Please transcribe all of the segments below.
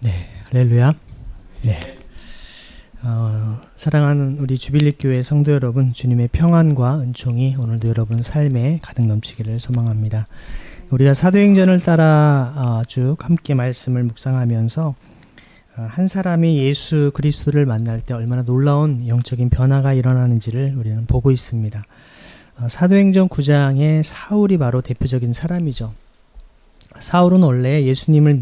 네, 할렐루야. 네. 사랑하는 우리 주빌립교회 성도 여러분, 주님의 평안과 은총이 오늘도 여러분 삶에 가득 넘치기를 소망합니다. 우리가 사도행전을 따라 쭉 함께 말씀을 묵상하면서 한 사람이 예수 그리스도를 만날 때 얼마나 놀라운 영적인 변화가 일어나는지를 우리는 보고 있습니다. 사도행전 9장의 사울이 바로 대표적인 사람이죠. 사울은 원래 예수님을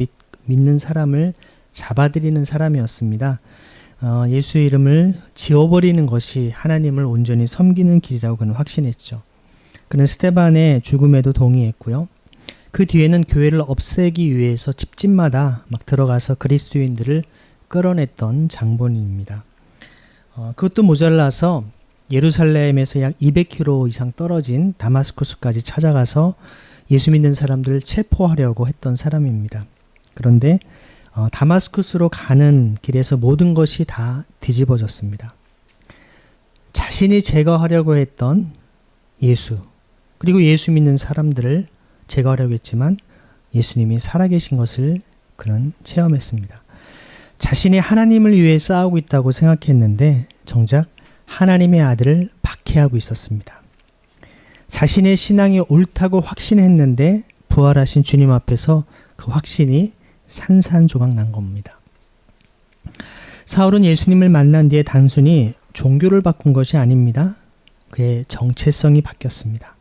믿는 사람을 잡아들이는 사람이었습니다. 예수의 이름을 지워버리는 것이 하나님을 온전히 섬기는 길이라고 그는 확신했죠. 그는 스데반의 죽음에도 동의했고요. 그 뒤에는 교회를 없애기 위해서 집집마다 막 들어가서 그리스도인들을 끌어냈던 장본인입니다. 그것도 모자라서 예루살렘에서 약 200km 이상 떨어진 다마스쿠스까지 찾아가서 예수 믿는 사람들을 체포하려고 했던 사람입니다. 그런데 다마스쿠스로 가는 길에서 모든 것이 다 뒤집어졌습니다. 자신이 제거하려고 했던 예수, 그리고 예수 믿는 사람들을 제거하려고 했지만 예수님이 살아계신 것을 그는 체험했습니다. 자신이 하나님을 위해 싸우고 있다고 생각했는데 정작 하나님의 아들을 박해하고 있었습니다. 자신의 신앙이 옳다고 확신했는데 부활하신 주님 앞에서 그 확신이 산산조각 난 겁니다. 사울은 예수님을 만난 뒤에 단순히 종교를 바꾼 것이 아닙니다. 그의 정체성이 바뀌었습니다.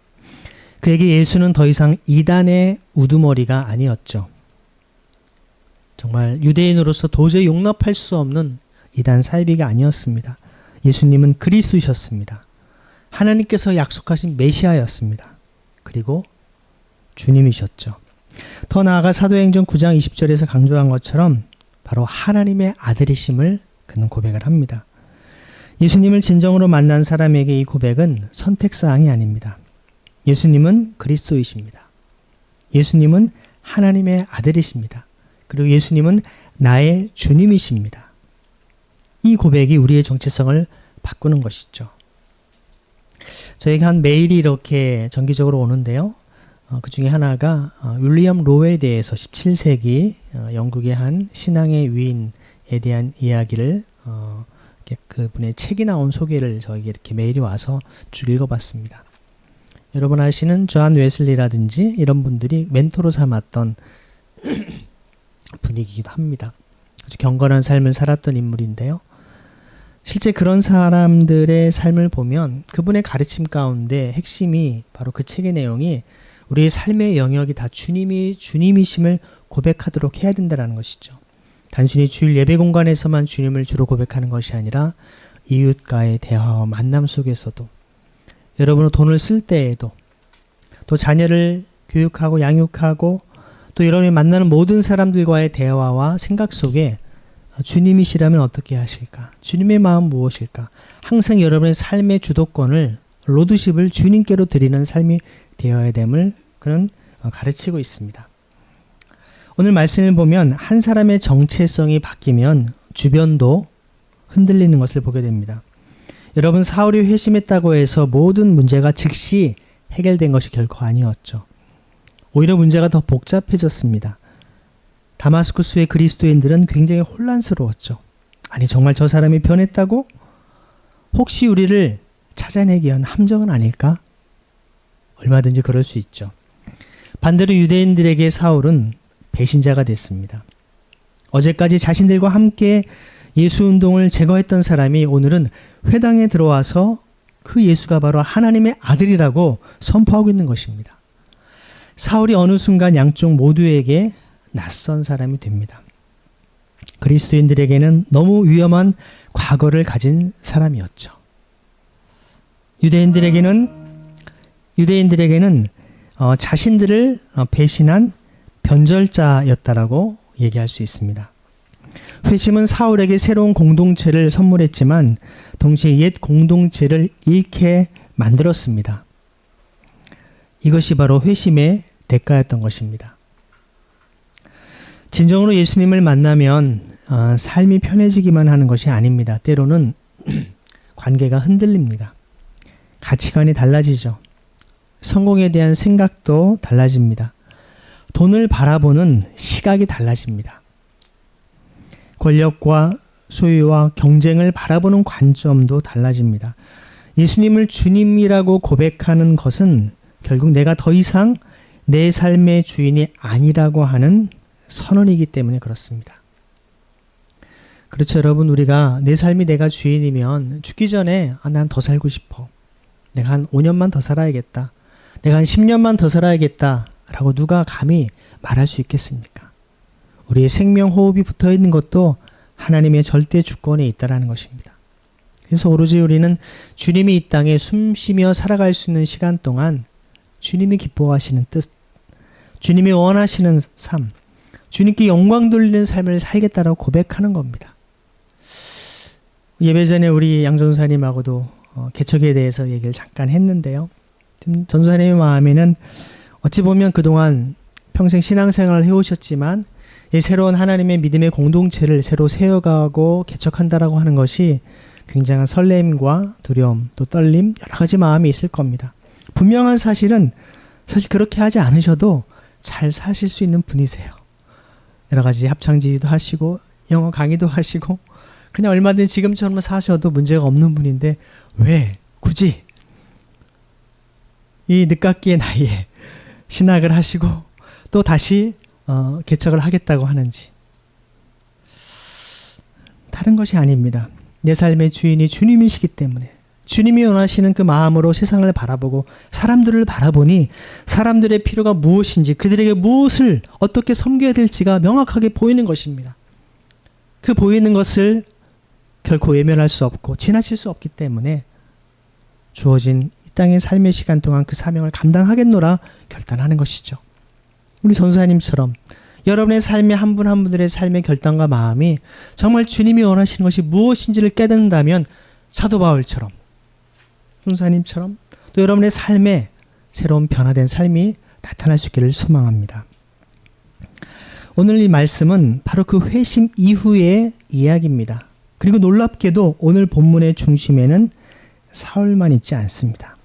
그에게 예수는 더 이상 이단의 우두머리가 아니었죠. 정말 유대인으로서 도저히 용납할 수 없는 이단 사이비가 아니었습니다. 예수님은 그리스도이셨습니다. 하나님께서 약속하신 메시아였습니다. 그리고 주님이셨죠. 더 나아가 사도행전 9장 20절에서 강조한 것처럼 바로 하나님의 아들이심을 그는 고백을 합니다. 예수님을 진정으로 만난 사람에게 이 고백은 선택사항이 아닙니다. 예수님은 그리스도이십니다. 예수님은 하나님의 아들이십니다. 그리고 예수님은 나의 주님이십니다. 이 고백이 우리의 정체성을 바꾸는 것이죠. 저에게 한 메일이 이렇게 정기적으로 오는데요. 그 중에 하나가 윌리엄 로에 대해서 17세기 영국의 한 신앙의 위인에 대한 이야기를 그분의 책이 나온 소개를 저에게 이렇게 메일이 와서 쭉 읽어봤습니다. 여러분 아시는 존 웨슬리라든지 이런 분들이 멘토로 삼았던 분이기도 합니다. 아주 경건한 삶을 살았던 인물인데요. 실제 그런 사람들의 삶을 보면 그분의 가르침 가운데 핵심이 바로 그 책의 내용이 우리의 삶의 영역이 다 주님이심을 고백하도록 해야 된다는 것이죠. 단순히 주일 예배 공간에서만 주님을 주로 고백하는 것이 아니라 이웃과의 대화와 만남 속에서도, 여러분은 돈을 쓸 때에도, 또 자녀를 교육하고 양육하고 또 여러분이 만나는 모든 사람들과의 대화와 생각 속에 주님이시라면 어떻게 하실까? 주님의 마음 무엇일까? 항상 여러분의 삶의 주도권을, 로드십을 주님께로 드리는 삶이 되어야 됨을 그는 가르치고 있습니다. 오늘 말씀을 보면 한 사람의 정체성이 바뀌면 주변도 흔들리는 것을 보게 됩니다. 여러분, 사울이 회심했다고 해서 모든 문제가 즉시 해결된 것이 결코 아니었죠. 오히려 문제가 더 복잡해졌습니다. 다마스쿠스의 그리스도인들은 굉장히 혼란스러웠죠. 아니, 정말 저 사람이 변했다고? 혹시 우리를 찾아내기 위한 함정은 아닐까? 얼마든지 그럴 수 있죠. 반대로 유대인들에게 사울은 배신자가 됐습니다. 어제까지 자신들과 함께 예수 운동을 제거했던 사람이 오늘은 회당에 들어와서 그 예수가 바로 하나님의 아들이라고 선포하고 있는 것입니다. 사울이 어느 순간 양쪽 모두에게 낯선 사람이 됩니다. 그리스도인들에게는 너무 위험한 과거를 가진 사람이었죠. 유대인들에게는 자신들을 배신한 변절자였다라고 얘기할 수 있습니다. 회심은 사울에게 새로운 공동체를 선물했지만 동시에 옛 공동체를 잃게 만들었습니다. 이것이 바로 회심의 대가였던 것입니다. 진정으로 예수님을 만나면 삶이 편해지기만 하는 것이 아닙니다. 때로는 관계가 흔들립니다. 가치관이 달라지죠. 성공에 대한 생각도 달라집니다. 돈을 바라보는 시각이 달라집니다. 권력과 소유와 경쟁을 바라보는 관점도 달라집니다. 예수님을 주님이라고 고백하는 것은 결국 내가 더 이상 내 삶의 주인이 아니라고 하는 선언이기 때문에 그렇습니다. 그렇죠, 여러분. 우리가 내 삶이 내가 주인이면 죽기 전에 난 더 살고 싶어. 내가 한 5년만 더 살아야겠다. 내가 한 10년만 더 살아야겠다. 라고 누가 감히 말할 수 있겠습니까? 우리의 생명 호흡이 붙어 있는 것도 하나님의 절대 주권에 있다라는 것입니다. 그래서 오로지 우리는 주님이 이 땅에 숨쉬며 살아갈 수 있는 시간 동안 주님이 기뻐하시는 뜻, 주님이 원하시는 삶, 주님께 영광 돌리는 삶을 살겠다라고 고백하는 겁니다. 예배 전에 우리 양 전사님하고도 개척에 대해서 얘기를 잠깐 했는데요. 지금 전사님의 마음에는 어찌 보면 그동안 평생 신앙생활을 해오셨지만 이 새로운 하나님의 믿음의 공동체를 새로 세워가고 개척한다라고 하는 것이 굉장한 설렘과 두려움, 또 떨림, 여러 가지 마음이 있을 겁니다. 분명한 사실은 사실 그렇게 하지 않으셔도 잘 사실 수 있는 분이세요. 여러 가지 합창지도 하시고 영어 강의도 하시고 그냥 얼마든지 지금처럼 사셔도 문제가 없는 분인데 왜 굳이 이 늦깎이의 나이에 신학을 하시고 또 다시 개척을 하겠다고 하는지. 다른 것이 아닙니다. 내 삶의 주인이 주님이시기 때문에 주님이 원하시는 그 마음으로 세상을 바라보고 사람들을 바라보니 사람들의 필요가 무엇인지 그들에게 무엇을 어떻게 섬겨야 될지가 명확하게 보이는 것입니다. 그 보이는 것을 결코 외면할 수 없고 지나칠 수 없기 때문에 주어진 이 땅의 삶의 시간 동안 그 사명을 감당하겠노라 결단하는 것이죠. 우리 전사님처럼 여러분의 삶의 한 분 한 분들의 삶의 결단과 마음이 정말 주님이 원하시는 것이 무엇인지를 깨닫는다면 사도 바울처럼 전사님처럼 또 여러분의 삶에 새로운 변화된 삶이 나타날 수 있기를 소망합니다. 오늘 이 말씀은 바로 그 회심 이후의 이야기입니다. 그리고 놀랍게도 오늘 본문의 중심에는 사울만 있지 않습니다.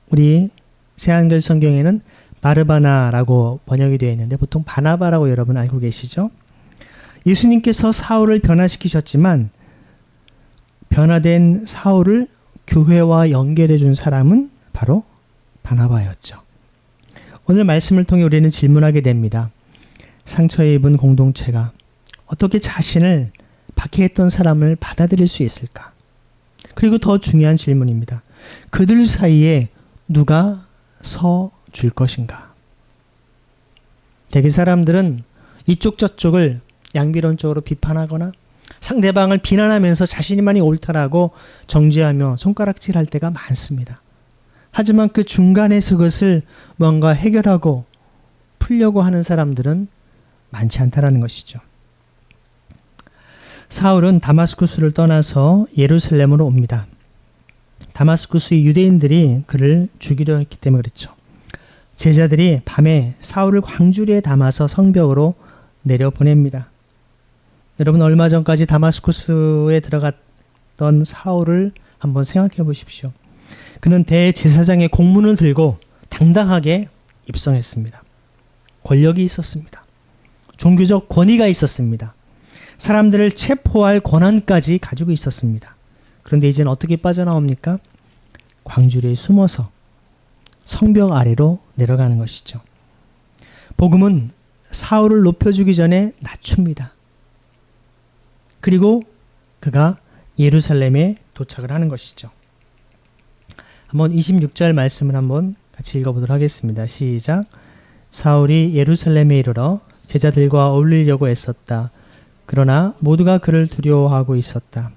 우리 새한글 성경에는 바르바나라고 번역이 되어 있는데 보통 바나바라고 여러분 알고 계시죠? 예수님께서 사울을 변화시키셨지만 변화된 사울을 교회와 연결해 준 사람은 바로 바나바였죠. 오늘 말씀을 통해 우리는 질문하게 됩니다. 상처에 입은 공동체가 어떻게 자신을 박해했던 사람을 받아들일 수 있을까? 그리고 더 중요한 질문입니다. 그들 사이에 누가 서 줄 것인가? 대개 사람들은 이쪽 저쪽을 양비론적으로 비판하거나 상대방을 비난하면서 자신이만이 옳다라고 정죄하며 손가락질할 때가 많습니다. 하지만 그 중간에서 그것을 뭔가 해결하고 풀려고 하는 사람들은 많지 않다라는 것이죠. 사울은 다마스쿠스를 떠나서 예루살렘으로 옵니다. 다마스쿠스의 유대인들이 그를 죽이려 했기 때문에 그렇죠. 제자들이 밤에 사울을 광주리에 담아서 성벽으로 내려보냅니다. 여러분 얼마 전까지 다마스쿠스에 들어갔던 사울을 한번 생각해 보십시오. 그는 대제사장의 공문을 들고 당당하게 입성했습니다. 권력이 있었습니다. 종교적 권위가 있었습니다. 사람들을 체포할 권한까지 가지고 있었습니다. 그런데 이제는 어떻게 빠져나옵니까? 광주리에 숨어서 성벽 아래로 내려가는 것이죠. 복음은 사울을 높여주기 전에 낮춥니다. 그리고 그가 예루살렘에 도착을 하는 것이죠. 한번 26절 말씀을 한번 같이 읽어보도록 하겠습니다. 시작. 사울이 예루살렘에 이르러 제자들과 어울리려고 애썼다. 그러나 모두가 그를 두려워하고 있었다.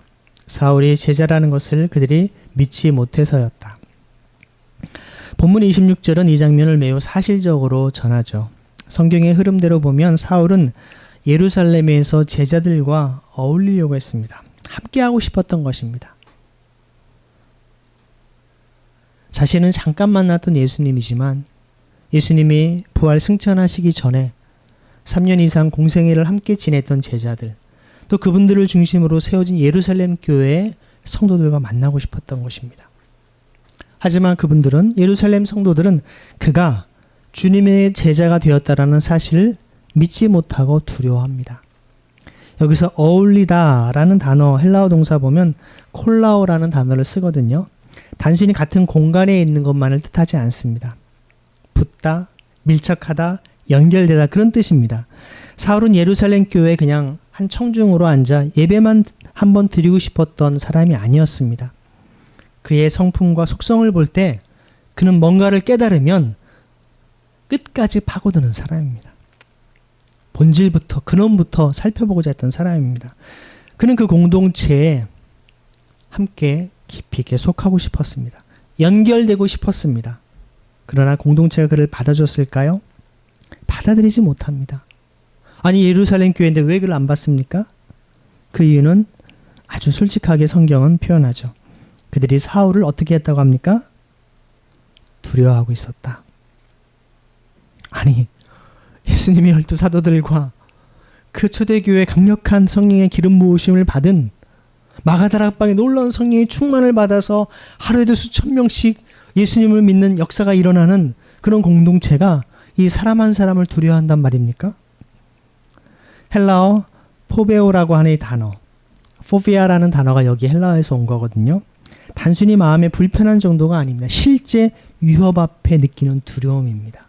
사울이 제자라는 것을 그들이 믿지 못해서였다. 본문 26절은 이 장면을 매우 사실적으로 전하죠. 성경의 흐름대로 보면 사울은 예루살렘에서 제자들과 어울리려고 했습니다. 함께하고 싶었던 것입니다. 자신은 잠깐 만났던 예수님이지만 예수님이 부활 승천하시기 전에 3년 이상 공생애를 함께 지냈던 제자들, 또 그분들을 중심으로 세워진 예루살렘 교회의 성도들과 만나고 싶었던 것입니다. 하지만 그분들은, 예루살렘 성도들은 그가 주님의 제자가 되었다라는 사실을 믿지 못하고 두려워합니다. 여기서 어울리다라는 단어 헬라어 동사 보면 콜라오라는 단어를 쓰거든요. 단순히 같은 공간에 있는 것만을 뜻하지 않습니다. 붙다, 밀착하다, 연결되다 그런 뜻입니다. 사울은 예루살렘 교회에 그냥 한 청중으로 앉아 예배만 한번 드리고 싶었던 사람이 아니었습니다. 그의 성품과 속성을 볼 때 그는 뭔가를 깨달으면 끝까지 파고드는 사람입니다. 본질부터 근원부터 살펴보고자 했던 사람입니다. 그는 그 공동체에 함께 깊이 있게 속하고 싶었습니다. 연결되고 싶었습니다. 그러나 공동체가 그를 받아줬을까요? 받아들이지 못합니다. 아니 예루살렘 교회인데 왜 그를 안 받습니까? 그 이유는 아주 솔직하게 성경은 표현하죠. 그들이 사울을 어떻게 했다고 합니까? 두려워하고 있었다. 아니 예수님의 12사도들과 그 초대교회 강력한 성령의 기름 부으심을 받은 마가다락방에 놀라운 성령의 충만을 받아서 하루에도 수천 명씩 예수님을 믿는 역사가 일어나는 그런 공동체가 이 사람 한 사람을 두려워한단 말입니까? 헬라어 포베오라고 하는 이 단어, 포비아라는 단어가 여기 헬라어에서 온 거거든요. 단순히 마음에 불편한 정도가 아닙니다. 실제 위협 앞에 느끼는 두려움입니다.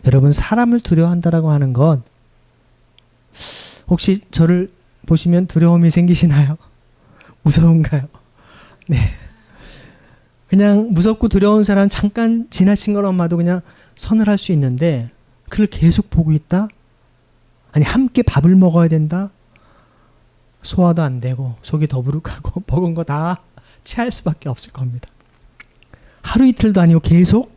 여러분 사람을 두려워한다라고 하는 것 혹시 저를 보시면 두려움이 생기시나요? 무서운가요? 네. 그냥 무섭고 두려운 사람 잠깐 지나친 것만 봐도 그냥 서늘할 수 있는데 그를 계속 보고 있다? 아니 함께 밥을 먹어야 된다? 소화도 안 되고 속이 더부룩하고 먹은 거 다 체할 수밖에 없을 겁니다. 하루 이틀도 아니고 계속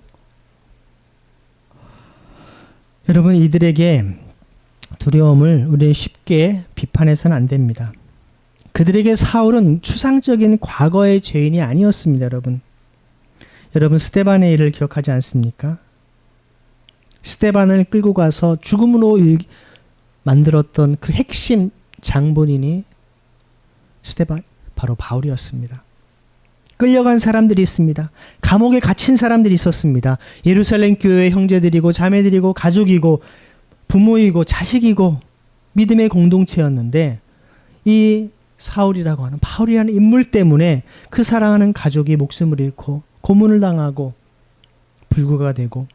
여러분 이들에게 두려움을 우리는 쉽게 비판해서는 안 됩니다. 그들에게 사울은 추상적인 과거의 죄인이 아니었습니다. 여러분 스데반의 일을 기억하지 않습니까? 스데반을 끌고 가서 죽음으로 만들었던 그 핵심 장본인이 스데반 바로 바울이었습니다. 끌려간 사람들이 있습니다. 감옥에 갇힌 사람들이 있었습니다. 예루살렘 교회의 형제들이고 자매들이고 가족이고 부모이고 자식이고 믿음의 공동체였는데 이 사울이라고 하는 바울이라는 인물 때문에 그 사랑하는 가족이 목숨을 잃고 고문을 당하고 불구가 되고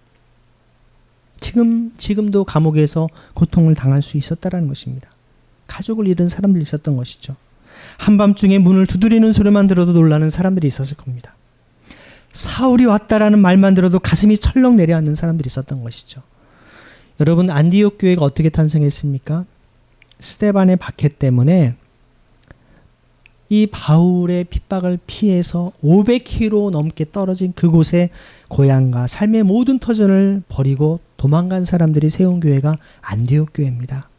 지금도 감옥에서 고통을 당할 수 있었다라는 것입니다. 가족을 잃은 사람들이 있었던 것이죠. 한밤중에 문을 두드리는 소리만 들어도 놀라는 사람들이 있었을 겁니다. 사울이 왔다라는 말만 들어도 가슴이 철렁 내려앉는 사람들이 있었던 것이죠. 여러분 안디옥 교회가 어떻게 탄생했습니까? 스데반의 박해 때문에 이 바울의 핍박을 피해서 500km 넘게 떨어진 그곳에 고향과 삶의 모든 터전을 버리고 도망간 사람들이 세운 교회가 안디옥 교회입니다.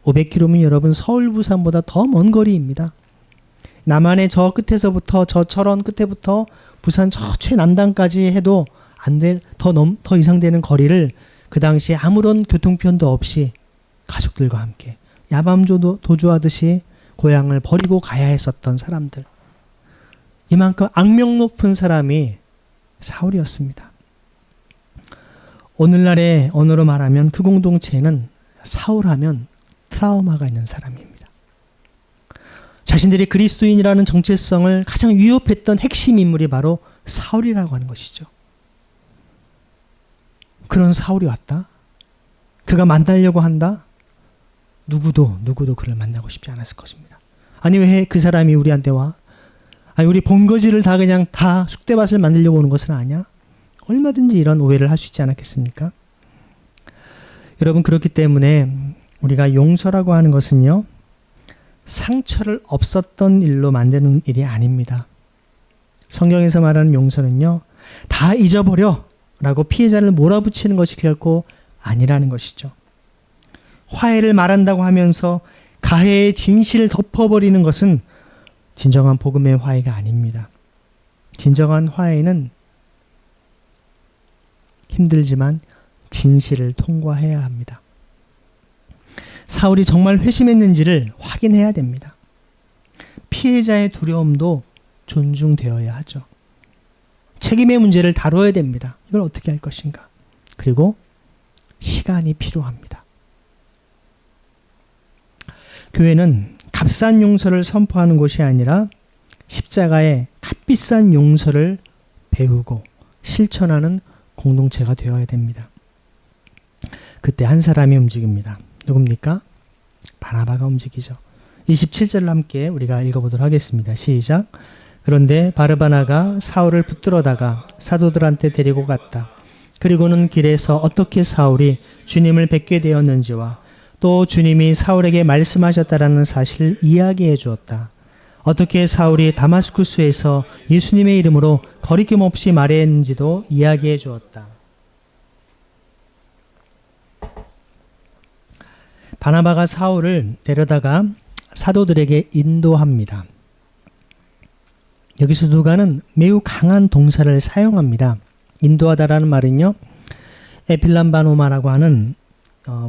500km면 여러분 서울 부산보다 더 먼 거리입니다. 남한의 저 끝에서부터 저 철원 끝에부터 부산 저 최남단까지 해도 더 이상 되는 거리를 그 당시에 아무런 교통편도 없이 가족들과 함께 야밤조 도주하듯이 고향을 버리고 가야 했었던 사람들. 이만큼 악명 높은 사람이 사울이었습니다. 오늘날의 언어로 말하면 그 공동체는 사울하면 트라우마가 있는 사람입니다. 자신들이 그리스도인이라는 정체성을 가장 위협했던 핵심 인물이 바로 사울이라고 하는 것이죠. 그런 사울이 왔다? 그가 만나려고 한다? 누구도 그를 만나고 싶지 않았을 것입니다. 아니 왜 그 사람이 우리한테 와? 아니 우리 본거지를 다 그냥 다 쑥대밭을 만들려고 오는 것은 아니야? 얼마든지 이런 오해를 할 수 있지 않았겠습니까? 여러분 그렇기 때문에 우리가 용서라고 하는 것은요. 상처를 없었던 일로 만드는 일이 아닙니다. 성경에서 말하는 용서는요. 다 잊어버려 라고 피해자를 몰아붙이는 것이 결코 아니라는 것이죠. 화해를 말한다고 하면서 가해의 진실을 덮어버리는 것은 진정한 복음의 화해가 아닙니다. 진정한 화해는 힘들지만 진실을 통과해야 합니다. 사울이 정말 회심했는지를 확인해야 됩니다. 피해자의 두려움도 존중되어야 하죠. 책임의 문제를 다뤄야 됩니다. 이걸 어떻게 할 것인가? 그리고 시간이 필요합니다. 교회는 값싼 용서를 선포하는 곳이 아니라 십자가의 값비싼 용서를 배우고 실천하는 공동체가 되어야 됩니다. 그때 한 사람이 움직입니다. 누굽니까? 바나바가 움직이죠. 27절을 함께 우리가 읽어보도록 하겠습니다. 시작. 그런데 바르바나가 사울을 붙들어다가 사도들한테 데리고 갔다. 그리고는 길에서 어떻게 사울이 주님을 뵙게 되었는지와 또 주님이 사울에게 말씀하셨다라는 사실을 이야기해 주었다. 어떻게 사울이 다마스쿠스에서 예수님의 이름으로 거리낌 없이 말했는지도 이야기해 주었다. 바나바가 사울을 데려다가 사도들에게 인도합니다. 여기서 누가는 매우 강한 동사를 사용합니다. 인도하다라는 말은요, 에필람바노마라고 하는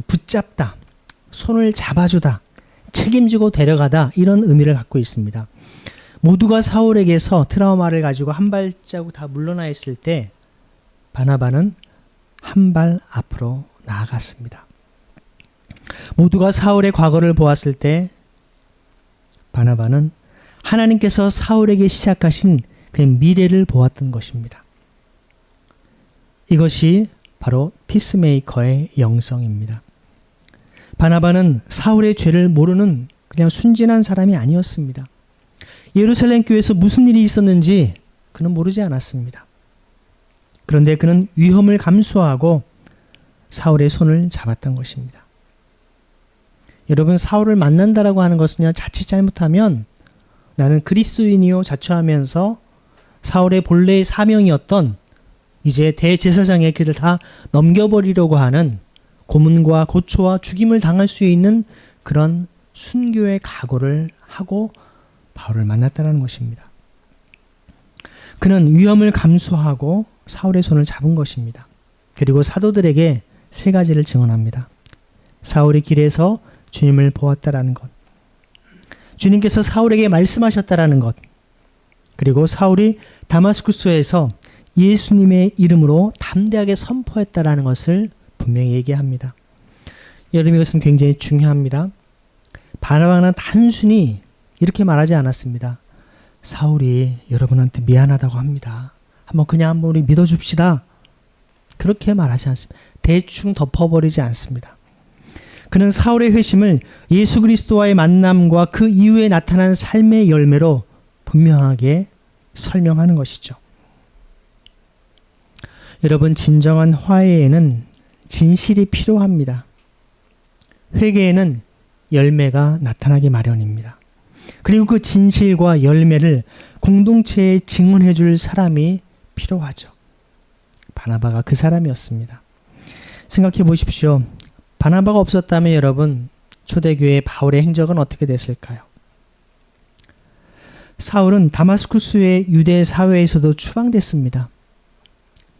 붙잡다, 손을 잡아주다, 책임지고 데려가다 이런 의미를 갖고 있습니다. 모두가 사울에게서 트라우마를 가지고 한 발자국 다 물러나 있을 때 바나바는 한 발 앞으로 나아갔습니다. 모두가 사울의 과거를 보았을 때 바나바는 하나님께서 사울에게 시작하신 그 미래를 보았던 것입니다. 이것이 바로 피스메이커의 영성입니다. 바나바는 사울의 죄를 모르는 그냥 순진한 사람이 아니었습니다. 예루살렘 교회에서 무슨 일이 있었는지 그는 모르지 않았습니다. 그런데 그는 위험을 감수하고 사울의 손을 잡았던 것입니다. 여러분, 사울을 만난다라고 하는 것은요, 자칫 잘못하면 나는 그리스도인이요 자처하면서 사울의 본래의 사명이었던 이제 대제사장의 길을 다 넘겨버리려고 하는 고문과 고초와 죽임을 당할 수 있는 그런 순교의 각오를 하고 바울을 만났다는 것입니다. 그는 위험을 감수하고 사울의 손을 잡은 것입니다. 그리고 사도들에게 세 가지를 증언합니다. 사울이 길에서 주님을 보았다라는 것, 주님께서 사울에게 말씀하셨다라는 것, 그리고 사울이 다마스쿠스에서 예수님의 이름으로 담대하게 선포했다라는 것을 분명히 얘기합니다. 여러분, 이것은 굉장히 중요합니다. 바나바는 단순히 이렇게 말하지 않았습니다. 사울이 여러분한테 미안하다고 합니다. 한번 우리 믿어줍시다. 그렇게 말하지 않습니다. 대충 덮어버리지 않습니다. 그는 사울의 회심을 예수 그리스도와의 만남과 그 이후에 나타난 삶의 열매로 분명하게 설명하는 것이죠. 여러분, 진정한 화해에는 진실이 필요합니다. 회개에는 열매가 나타나기 마련입니다. 그리고 그 진실과 열매를 공동체에 증언해 줄 사람이 필요하죠. 바나바가 그 사람이었습니다. 생각해 보십시오. 바나바가 없었다면 여러분, 초대교회 바울의 행적은 어떻게 됐을까요? 사울은 다마스쿠스의 유대 사회에서도 추방됐습니다.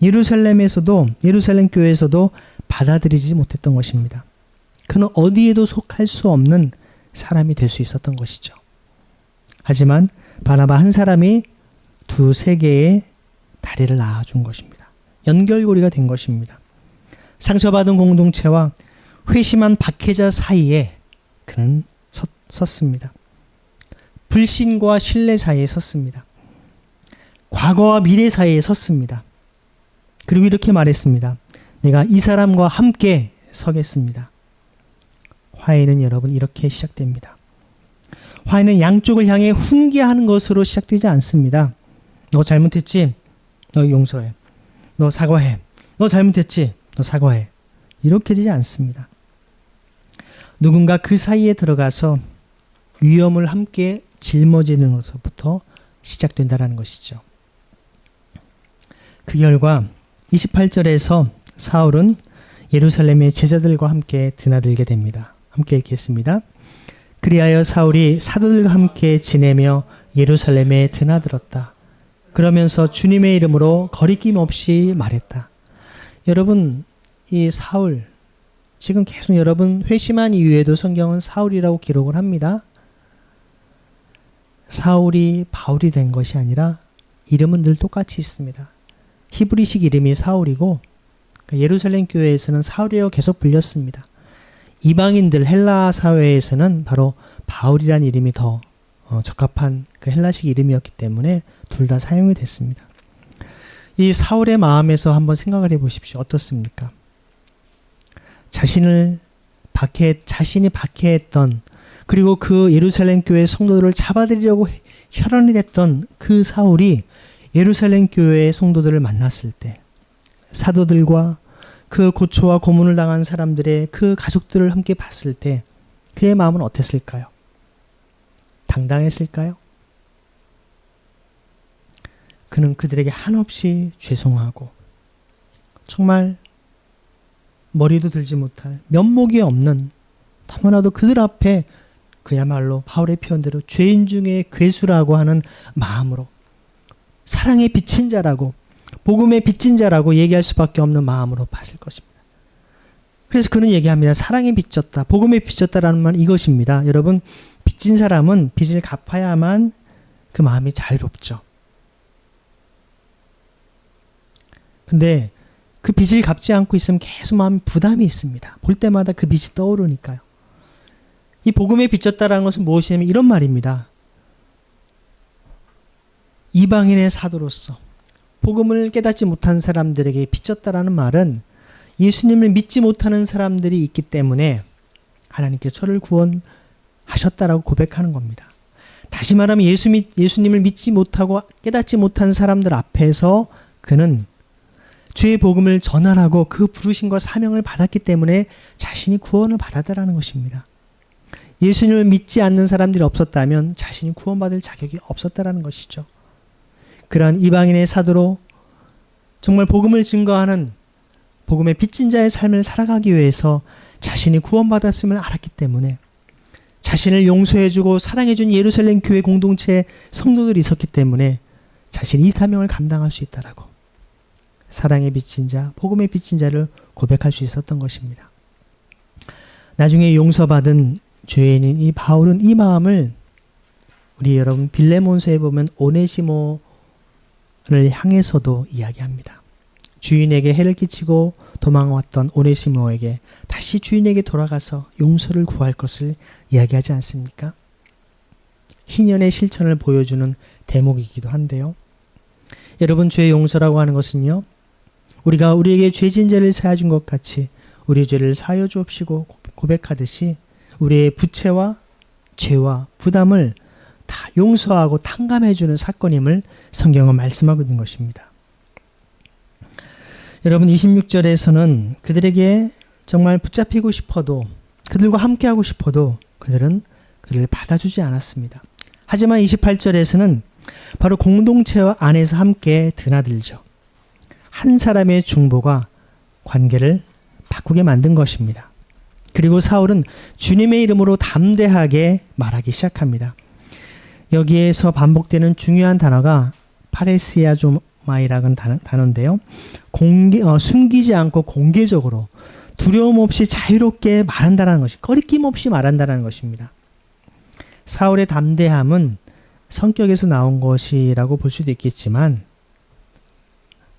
예루살렘 교회에서도 받아들이지 못했던 것입니다. 그는 어디에도 속할 수 없는 사람이 될 수 있었던 것이죠. 하지만 바나바 한 사람이 두세 개의 다리를 낳아준 것입니다. 연결고리가 된 것입니다. 상처받은 공동체와 회심한 박해자 사이에 그는 섰습니다. 불신과 신뢰 사이에 섰습니다. 과거와 미래 사이에 섰습니다. 그리고 이렇게 말했습니다. 내가 이 사람과 함께 서겠습니다. 화해는 여러분 이렇게 시작됩니다. 화해는 양쪽을 향해 훈계하는 것으로 시작되지 않습니다. 너 잘못했지? 너 용서해. 너 사과해. 너 잘못했지? 너 사과해. 이렇게 되지 않습니다. 누군가 그 사이에 들어가서 위험을 함께 짊어지는 것부터 시작된다는 것이죠. 그 결과 28절에서 사울은 예루살렘의 제자들과 함께 드나들게 됩니다. 함께 읽겠습니다. 그리하여 사울이 사도들과 함께 지내며 예루살렘에 드나들었다. 그러면서 주님의 이름으로 거리낌 없이 말했다. 여러분, 이 사울, 지금 계속 여러분 회심한 이후에도 성경은 사울이라고 기록을 합니다. 사울이 바울이 된 것이 아니라 이름은 늘 똑같이 있습니다. 히브리식 이름이 사울이고 예루살렘 교회에서는 사울이라고 계속 불렸습니다. 이방인들 헬라 사회에서는 바로 바울이란 이름이 더 적합한 그 헬라식 이름이었기 때문에 둘 다 사용이 됐습니다. 이 사울의 마음에서 한번 생각을 해보십시오. 어떻습니까? 자신이 박해했던, 그리고 그 예루살렘 교회 성도들을 잡아들이려고 혈안이 됐던 그 사울이 예루살렘 교회의 성도들을 만났을 때, 사도들과 그 고초와 고문을 당한 사람들의 그 가족들을 함께 봤을 때 그의 마음은 어땠을까요? 당당했을까요? 그는 그들에게 한없이 죄송하고 정말 머리도 들지 못할, 면목이 없는, 너무나도 그들 앞에 그야말로 바울의 표현대로 죄인 중에 괴수라고 하는 마음으로, 사랑의 빚진 자라고, 복음의 빚진 자라고 얘기할 수밖에 없는 마음으로 봤을 것입니다. 그래서 그는 얘기합니다. 사랑에 빚졌다, 복음에 빚졌다라는 말은 이것입니다. 여러분, 빚진 사람은 빚을 갚아야만 그 마음이 자유롭죠. 근데 그 빚을 갚지 않고 있으면 계속 마음에 부담이 있습니다. 볼 때마다 그 빚이 떠오르니까요. 이 복음에 빚졌다라는 것은 무엇이냐면 이런 말입니다. 이방인의 사도로서 복음을 깨닫지 못한 사람들에게 빚졌다라는 말은 예수님을 믿지 못하는 사람들이 있기 때문에 하나님께 저를 구원하셨다라고 고백하는 겁니다. 다시 말하면 예수님을 믿지 못하고 깨닫지 못한 사람들 앞에서 그는 죄의 복음을 전하라고 그 부르심과 사명을 받았기 때문에 자신이 구원을 받았다라는 것입니다. 예수님을 믿지 않는 사람들이 없었다면 자신이 구원받을 자격이 없었다라는 것이죠. 그러한 이방인의 사도로 정말 복음을 증거하는 복음의 빚진 자의 삶을 살아가기 위해서 자신이 구원받았음을 알았기 때문에 자신을 용서해주고 사랑해준 예루살렘 교회 공동체 성도들이 있었기 때문에 자신이 이 사명을 감당할 수 있다라고 사랑의 빚진 자, 복음의 빚진 자를 고백할 수 있었던 것입니다. 나중에 용서받은 죄인인 이 바울은 이 마음을 우리 여러분 빌레몬서에 보면 오네시모를 향해서도 이야기합니다. 주인에게 해를 끼치고 도망왔던 오네시모에게 다시 주인에게 돌아가서 용서를 구할 것을 이야기하지 않습니까? 희년의 실천을 보여주는 대목이기도 한데요. 여러분, 죄의 용서라고 하는 것은요, 우리가 우리에게 죄진 죄를 사해준 것 같이 우리 죄를 사하여 주옵시고 고백하듯이 우리의 부채와 죄와 부담을 다 용서하고 탕감해주는 사건임을 성경은 말씀하고 있는 것입니다. 여러분, 26절에서는 그들에게 정말 붙잡히고 싶어도, 그들과 함께하고 싶어도 그들은 그를 받아주지 않았습니다. 하지만 28절에서는 바로 공동체와 안에서 함께 드나들죠. 한 사람의 중보가 관계를 바꾸게 만든 것입니다. 그리고 사울은 주님의 이름으로 담대하게 말하기 시작합니다. 여기에서 반복되는 중요한 단어가 파레시아조마이라는 단어인데요. 숨기지 않고 공개적으로 두려움 없이 자유롭게 말한다는 것이, 꺼리낌 없이 말한다는 것입니다. 사울의 담대함은 성격에서 나온 것이라고 볼 수도 있겠지만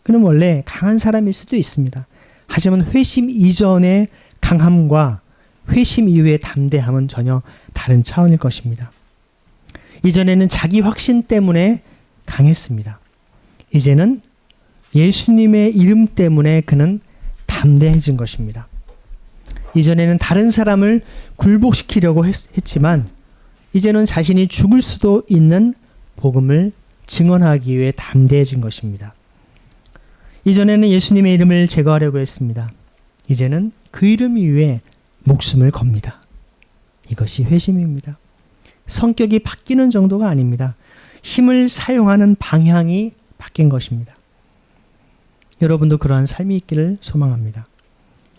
그는 원래 강한 사람일 수도 있습니다. 하지만 회심 이전의 강함과 회심 이후의 담대함은 전혀 다른 차원일 것입니다. 이전에는 자기 확신 때문에 강했습니다. 이제는 예수님의 이름 때문에 그는 담대해진 것입니다. 이전에는 다른 사람을 굴복시키려고 했지만 이제는 자신이 죽을 수도 있는 복음을 증언하기 위해 담대해진 것입니다. 이전에는 예수님의 이름을 제거하려고 했습니다. 이제는 그 이름 위에 목숨을 겁니다. 이것이 회심입니다. 성격이 바뀌는 정도가 아닙니다. 힘을 사용하는 방향이 바뀐 것입니다. 여러분도 그러한 삶이 있기를 소망합니다.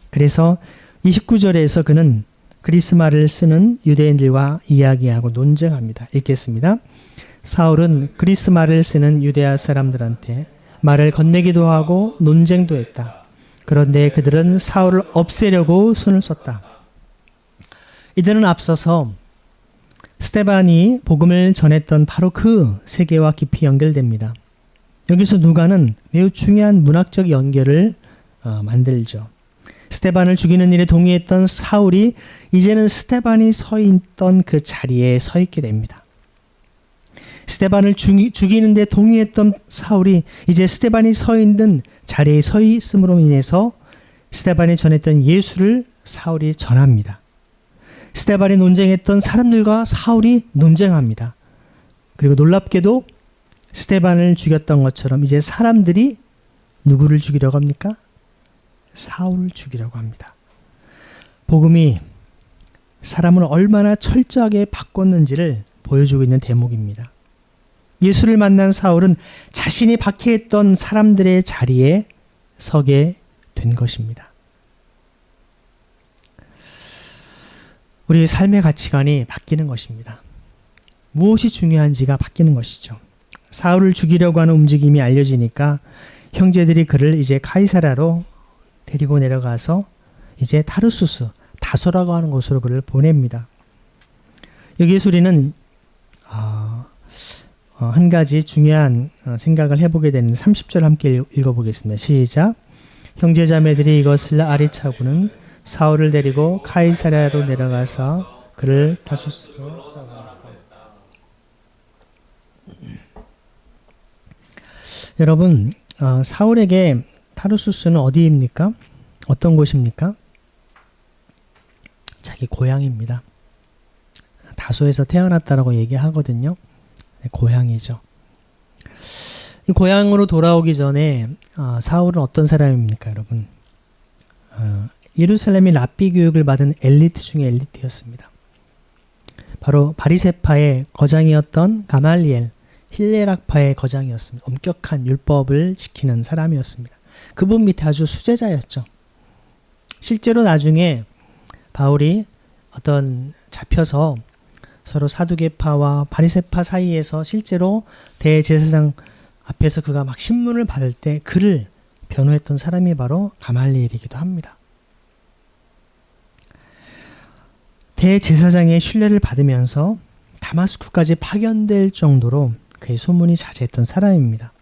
그래서 29절에서 그는 그리스말을 쓰는 유대인들과 이야기하고 논쟁합니다. 읽겠습니다. 사울은 그리스말을 쓰는 유대아 사람들한테 말을 건네기도 하고 논쟁도 했다. 그런데 그들은 사울을 없애려고 손을 썼다. 이들은 앞서서 스데반이 복음을 전했던 바로 그 세계와 깊이 연결됩니다. 여기서 누가는 매우 중요한 문학적 연결을 만들죠. 스데반을 죽이는 일에 동의했던 사울이 이제는 스데반이 서 있던 그 자리에 서 있게 됩니다. 스데반을 죽이는 데 동의했던 사울이 이제 스데반이 서 있는 자리에 서 있음으로 인해서 스데반이 전했던 예수를 사울이 전합니다. 스데반이 논쟁했던 사람들과 사울이 논쟁합니다. 그리고 놀랍게도 스데반을 죽였던 것처럼 이제 사람들이 누구를 죽이려고 합니까? 사울을 죽이려고 합니다. 복음이 사람을 얼마나 철저하게 바꿨는지를 보여주고 있는 대목입니다. 예수를 만난 사울은 자신이 박해했던 사람들의 자리에 서게 된 것입니다. 우리의 삶의 가치관이 바뀌는 것입니다. 무엇이 중요한지가 바뀌는 것이죠. 사울을 죽이려고 하는 움직임이 알려지니까 형제들이 그를 이제 카이사랴로 데리고 내려가서 이제 타르수스, 다소라고 하는 곳으로 그를 보냅니다. 여기에서 우리는 한 가지 중요한 생각을 해보게 되는 30절 함께 읽어보겠습니다. 시작. 형제자매들이 이것을 알이차고는 사울을 데리고 카이사랴로 내려가서 그를 타르수스로 여러분, 사울에게 타르수스는 어디입니까? 어떤 곳입니까? 자기 고향입니다. 다소에서 태어났다라고 얘기하거든요. 고향이죠. 이 고향으로 돌아오기 전에 사울은 어떤 사람입니까, 여러분? 예루살렘이 랍비 교육을 받은 엘리트 중에 엘리트였습니다. 바로 바리새파의 거장이었던 가말리엘, 힐레락파의 거장이었습니다. 엄격한 율법을 지키는 사람이었습니다. 그분 밑에 아주 수제자였죠. 실제로 나중에 바울이 어떤 잡혀서 서로 사두개파와 바리새파 사이에서 실제로 대제사장 앞에서 그가 막 신문을 받을 때 그를 변호했던 사람이 바로 가말리엘이기도 합니다. 대제사장의 신뢰를 받으면서 다마스쿠까지 파견될 정도로 그의 소문이 자자했던 사람입니다.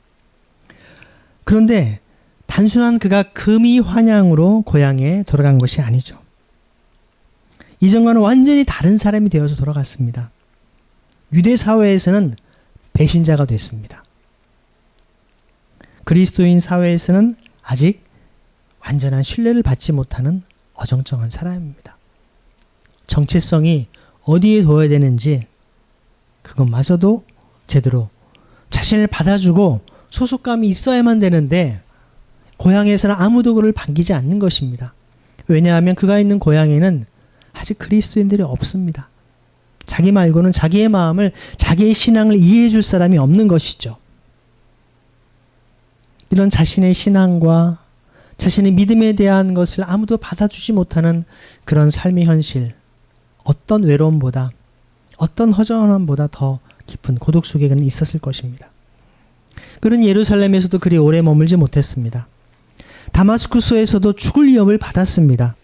그런데 단순한 그가 금이 환향으로 고향에 돌아간 것이 아니죠. 이전과는 완전히 다른 사람이 되어서 돌아갔습니다. 유대 사회에서는 배신자가 됐습니다. 그리스도인 사회에서는 아직 완전한 신뢰를 받지 못하는 어정쩡한 사람입니다. 정체성이 어디에 둬야 되는지 그것마저도 제대로 자신을 받아주고 소속감이 있어야만 되는데 고향에서는 아무도 그를 반기지 않는 것입니다. 왜냐하면 그가 있는 고향에는 아직 그리스도인들이 없습니다. 자기 말고는 자기의 마음을, 자기의 신앙을 이해해 줄 사람이 없는 것이죠. 이런 자신의 신앙과 자신의 믿음에 대한 것을 아무도 받아주지 못하는 그런 삶의 현실, 어떤 외로움보다, 어떤 허전함보다 더 깊은 고독 속에 그는 있었을 것입니다. 그는 예루살렘에서도 그리 오래 머물지 못했습니다. 다마스쿠스에서도 죽을 위협을 받았습니다.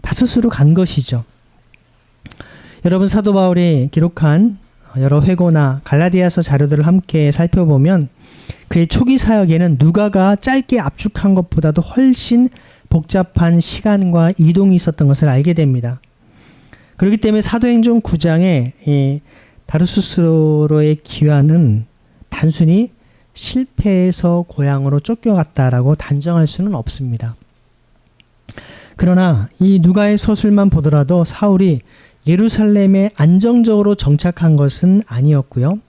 다소스로 간 것이죠. 여러분, 사도 바울이 기록한 여러 회고나 갈라디아서 자료들을 함께 살펴보면 그의 초기 사역에는 누가가 짧게 압축한 것보다도 훨씬 복잡한 시간과 이동이 있었던 것을 알게 됩니다. 그렇기 때문에 사도행전 9장에 이 다르수스로의 귀환은 단순히 실패해서 고향으로 쫓겨갔다라고 단정할 수는 없습니다. 그러나 이 누가의 서술만 보더라도 사울이 예루살렘에 안정적으로 정착한 것은 아니었고요.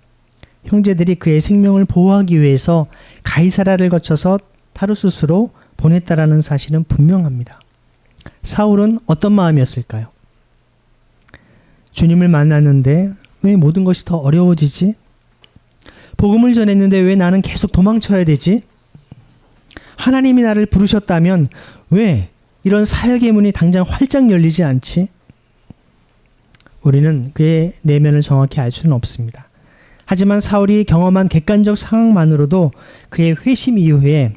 형제들이 그의 생명을 보호하기 위해서 가이사랴를 거쳐서 타르수스로 보냈다라는 사실은 분명합니다. 사울은 어떤 마음이었을까요? 주님을 만났는데 왜 모든 것이 더 어려워지지? 복음을 전했는데 왜 나는 계속 도망쳐야 되지? 하나님이 나를 부르셨다면 왜 이런 사역의 문이 당장 활짝 열리지 않지? 우리는 그의 내면을 정확히 알 수는 없습니다. 하지만 사울이 경험한 객관적 상황만으로도 그의 회심 이후에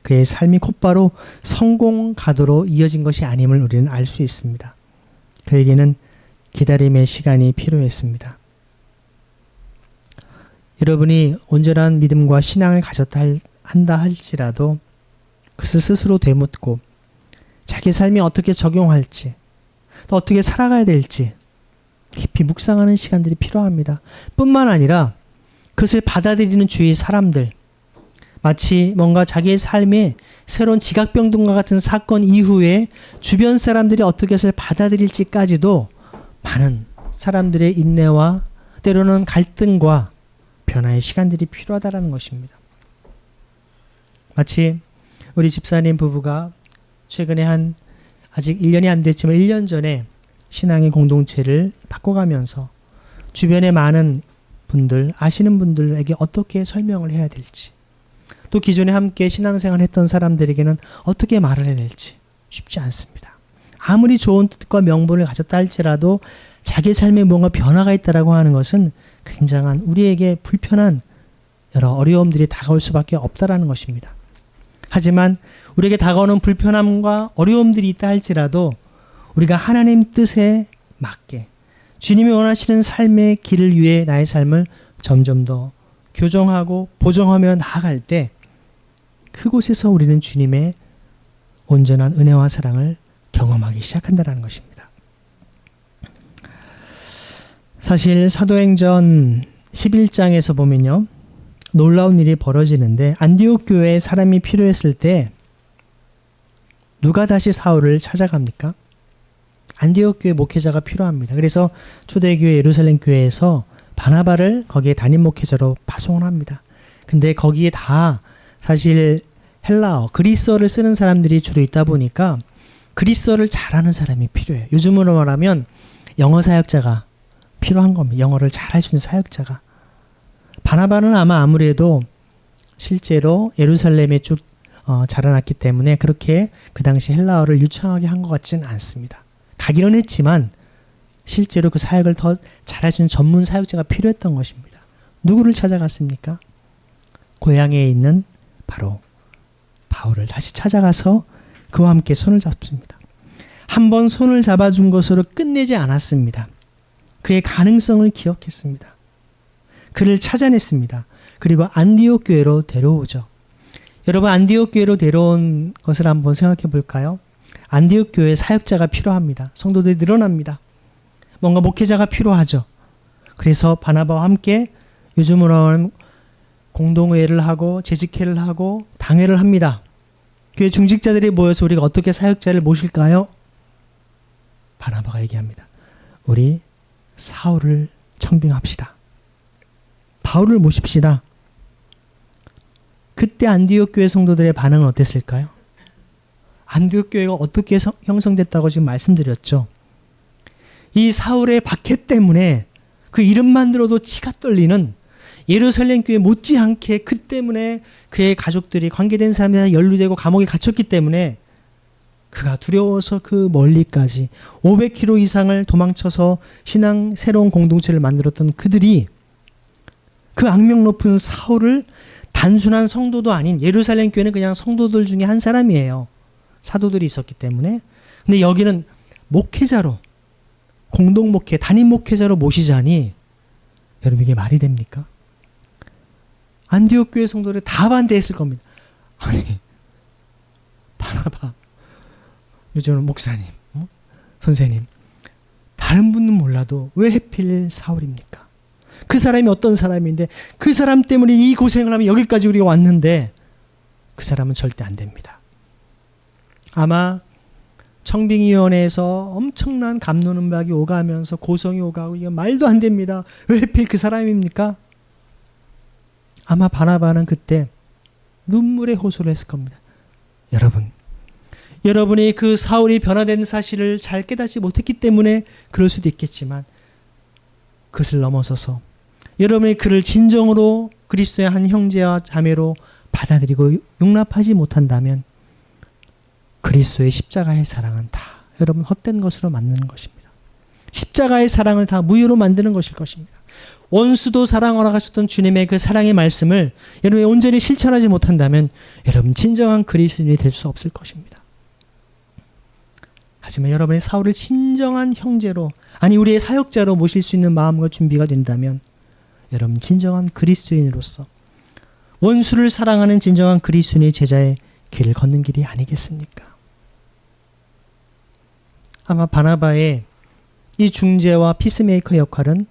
그의 삶이 곧바로 성공 가도로 이어진 것이 아님을 우리는 알 수 있습니다. 그에게는 기다림의 시간이 필요했습니다. 여러분이 온전한 믿음과 신앙을 가졌다 한다 할지라도 그것을 스스로 되묻고 자기 자기 삶에 어떻게 적용할지, 또 어떻게 살아가야 될지 깊이 묵상하는 시간들이 필요합니다. 뿐만 아니라 그것을 받아들이는 주위 사람들, 마치 뭔가 자기의 삶에 새로운 지각병동과 같은 사건 이후에 주변 사람들이 어떻게 그것을 받아들일지까지도 많은 사람들의 인내와 때로는 갈등과 변화의 시간들이 필요하다는 것입니다. 마치 우리 집사님 부부가 최근에 아직 1년이 안 됐지만 1년 전에 신앙의 공동체를 바꿔가면서 주변의 많은 분들, 아시는 분들에게 어떻게 설명을 해야 될지, 또 기존에 함께 신앙생활 했던 사람들에게는 어떻게 말을 해야 될지 쉽지 않습니다. 아무리 좋은 뜻과 명분을 가졌다 할지라도 자기 삶에 뭔가 변화가 있다라고 하는 것은 굉장한 우리에게 불편한 여러 어려움들이 다가올 수밖에 없다라는 것입니다. 하지만 우리에게 다가오는 불편함과 어려움들이 있다 할지라도 우리가 하나님 뜻에 맞게 주님이 원하시는 삶의 길을 위해 나의 삶을 점점 더 교정하고 보정하며 나아갈 때 그곳에서 우리는 주님의 온전한 은혜와 사랑을 경험하기 시작한다는 것입니다. 사실 사도행전 11장에서 보면요, 놀라운 일이 벌어지는데 안디옥 교회에 사람이 필요했을 때 누가 다시 사울을 찾아갑니까? 안디옥 교회 목회자가 필요합니다. 그래서 초대교회 예루살렘 교회에서 바나바를 거기에 담임 목회자로 파송을 합니다. 근데 거기에 다 사실 헬라어, 그리스어를 쓰는 사람들이 주로 있다 보니까 그리스어를 잘하는 사람이 필요해요. 요즘으로 말하면 영어 사역자가 필요한 겁니다. 영어를 잘해주는 사역자가. 바나바는 아마 아무래도 실제로 예루살렘에 쭉 자라났기 때문에 그렇게 그 당시 헬라어를 유창하게 한 것 같지는 않습니다. 가기는 했지만 실제로 그 사역을 더 잘해주는 전문 사역자가 필요했던 것입니다. 누구를 찾아갔습니까? 고향에 있는 바로 바울을 다시 찾아가서 그와 함께 손을 잡습니다. 한번 손을 잡아준 것으로 끝내지 않았습니다. 그의 가능성을 기억했습니다. 그를 찾아냈습니다. 그리고 안디옥 교회로 데려오죠. 여러분, 안디옥 교회로 데려온 것을 한번 생각해 볼까요? 안디옥 교회에 사역자가 필요합니다. 성도들이 늘어납니다. 뭔가 목회자가 필요하죠. 그래서 바나바와 함께 요즘으로는 공동회를 하고 재직회를 하고 당회를 합니다. 교회 중직자들이 모여서 우리가 어떻게 사역자를 모실까요? 바나바가 얘기합니다. 우리 사울을 청빙합시다. 바울을 모십시다. 그때 안디옥 교회 성도들의 반응은 어땠을까요? 안디옥 교회가 어떻게 형성됐다고 지금 말씀드렸죠. 이 사울의 박해 때문에 그 이름만 들어도 치가 떨리는 예루살렘 교회 못지않게 그 때문에 그의 가족들이 관계된 사람들이 연루되고 감옥에 갇혔기 때문에 그가 두려워서 그 멀리까지 500km 이상을 도망쳐서 신앙 새로운 공동체를 만들었던 그들이 그 악명 높은 사울을 단순한 성도도 아닌, 예루살렘 교회는 그냥 성도들 중에 한 사람이에요. 사도들이 있었기 때문에. 근데 여기는 목회자로, 공동 목회, 담임 목회자로 모시자니 여러분 이게 말이 됩니까? 안디옥 교회 성도들 다 반대했을 겁니다. 아니, 바나바, 요즘은 목사님, 선생님, 다른 분은 몰라도 왜 하필 사울입니까? 그 사람이 어떤 사람인데 그 사람 때문에 이 고생을 하면 여기까지 우리가 왔는데 그 사람은 절대 안 됩니다. 아마 청빙위원회에서 엄청난 갑론음박이 오가면서 고성이 오가고 이거 말도 안 됩니다. 왜 하필 그 사람입니까? 아마 바나바는 그때 눈물의 호소를 했을 겁니다. 여러분이 그 사울이 변화된 사실을 잘 깨닫지 못했기 때문에 그럴 수도 있겠지만 그것을 넘어서서 여러분이 그를 진정으로 그리스도의 한 형제와 자매로 받아들이고 용납하지 못한다면 그리스도의 십자가의 사랑은 다 여러분 헛된 것으로 만드는 것입니다. 십자가의 사랑을 다 무효로 만드는 것일 것입니다. 원수도 사랑하라 하셨던 주님의 그 사랑의 말씀을 여러분이 온전히 실천하지 못한다면 여러분 진정한 그리스도인이 될 수 없을 것입니다. 하지만 여러분의 사울을 진정한 형제로, 아니 우리의 사역자로 모실 수 있는 마음과 준비가 된다면 여러분 진정한 그리스도인으로서 원수를 사랑하는 진정한 그리스도인의 제자의 길을 걷는 길이 아니겠습니까? 아마 바나바의 이 중재와 피스메이커 역할은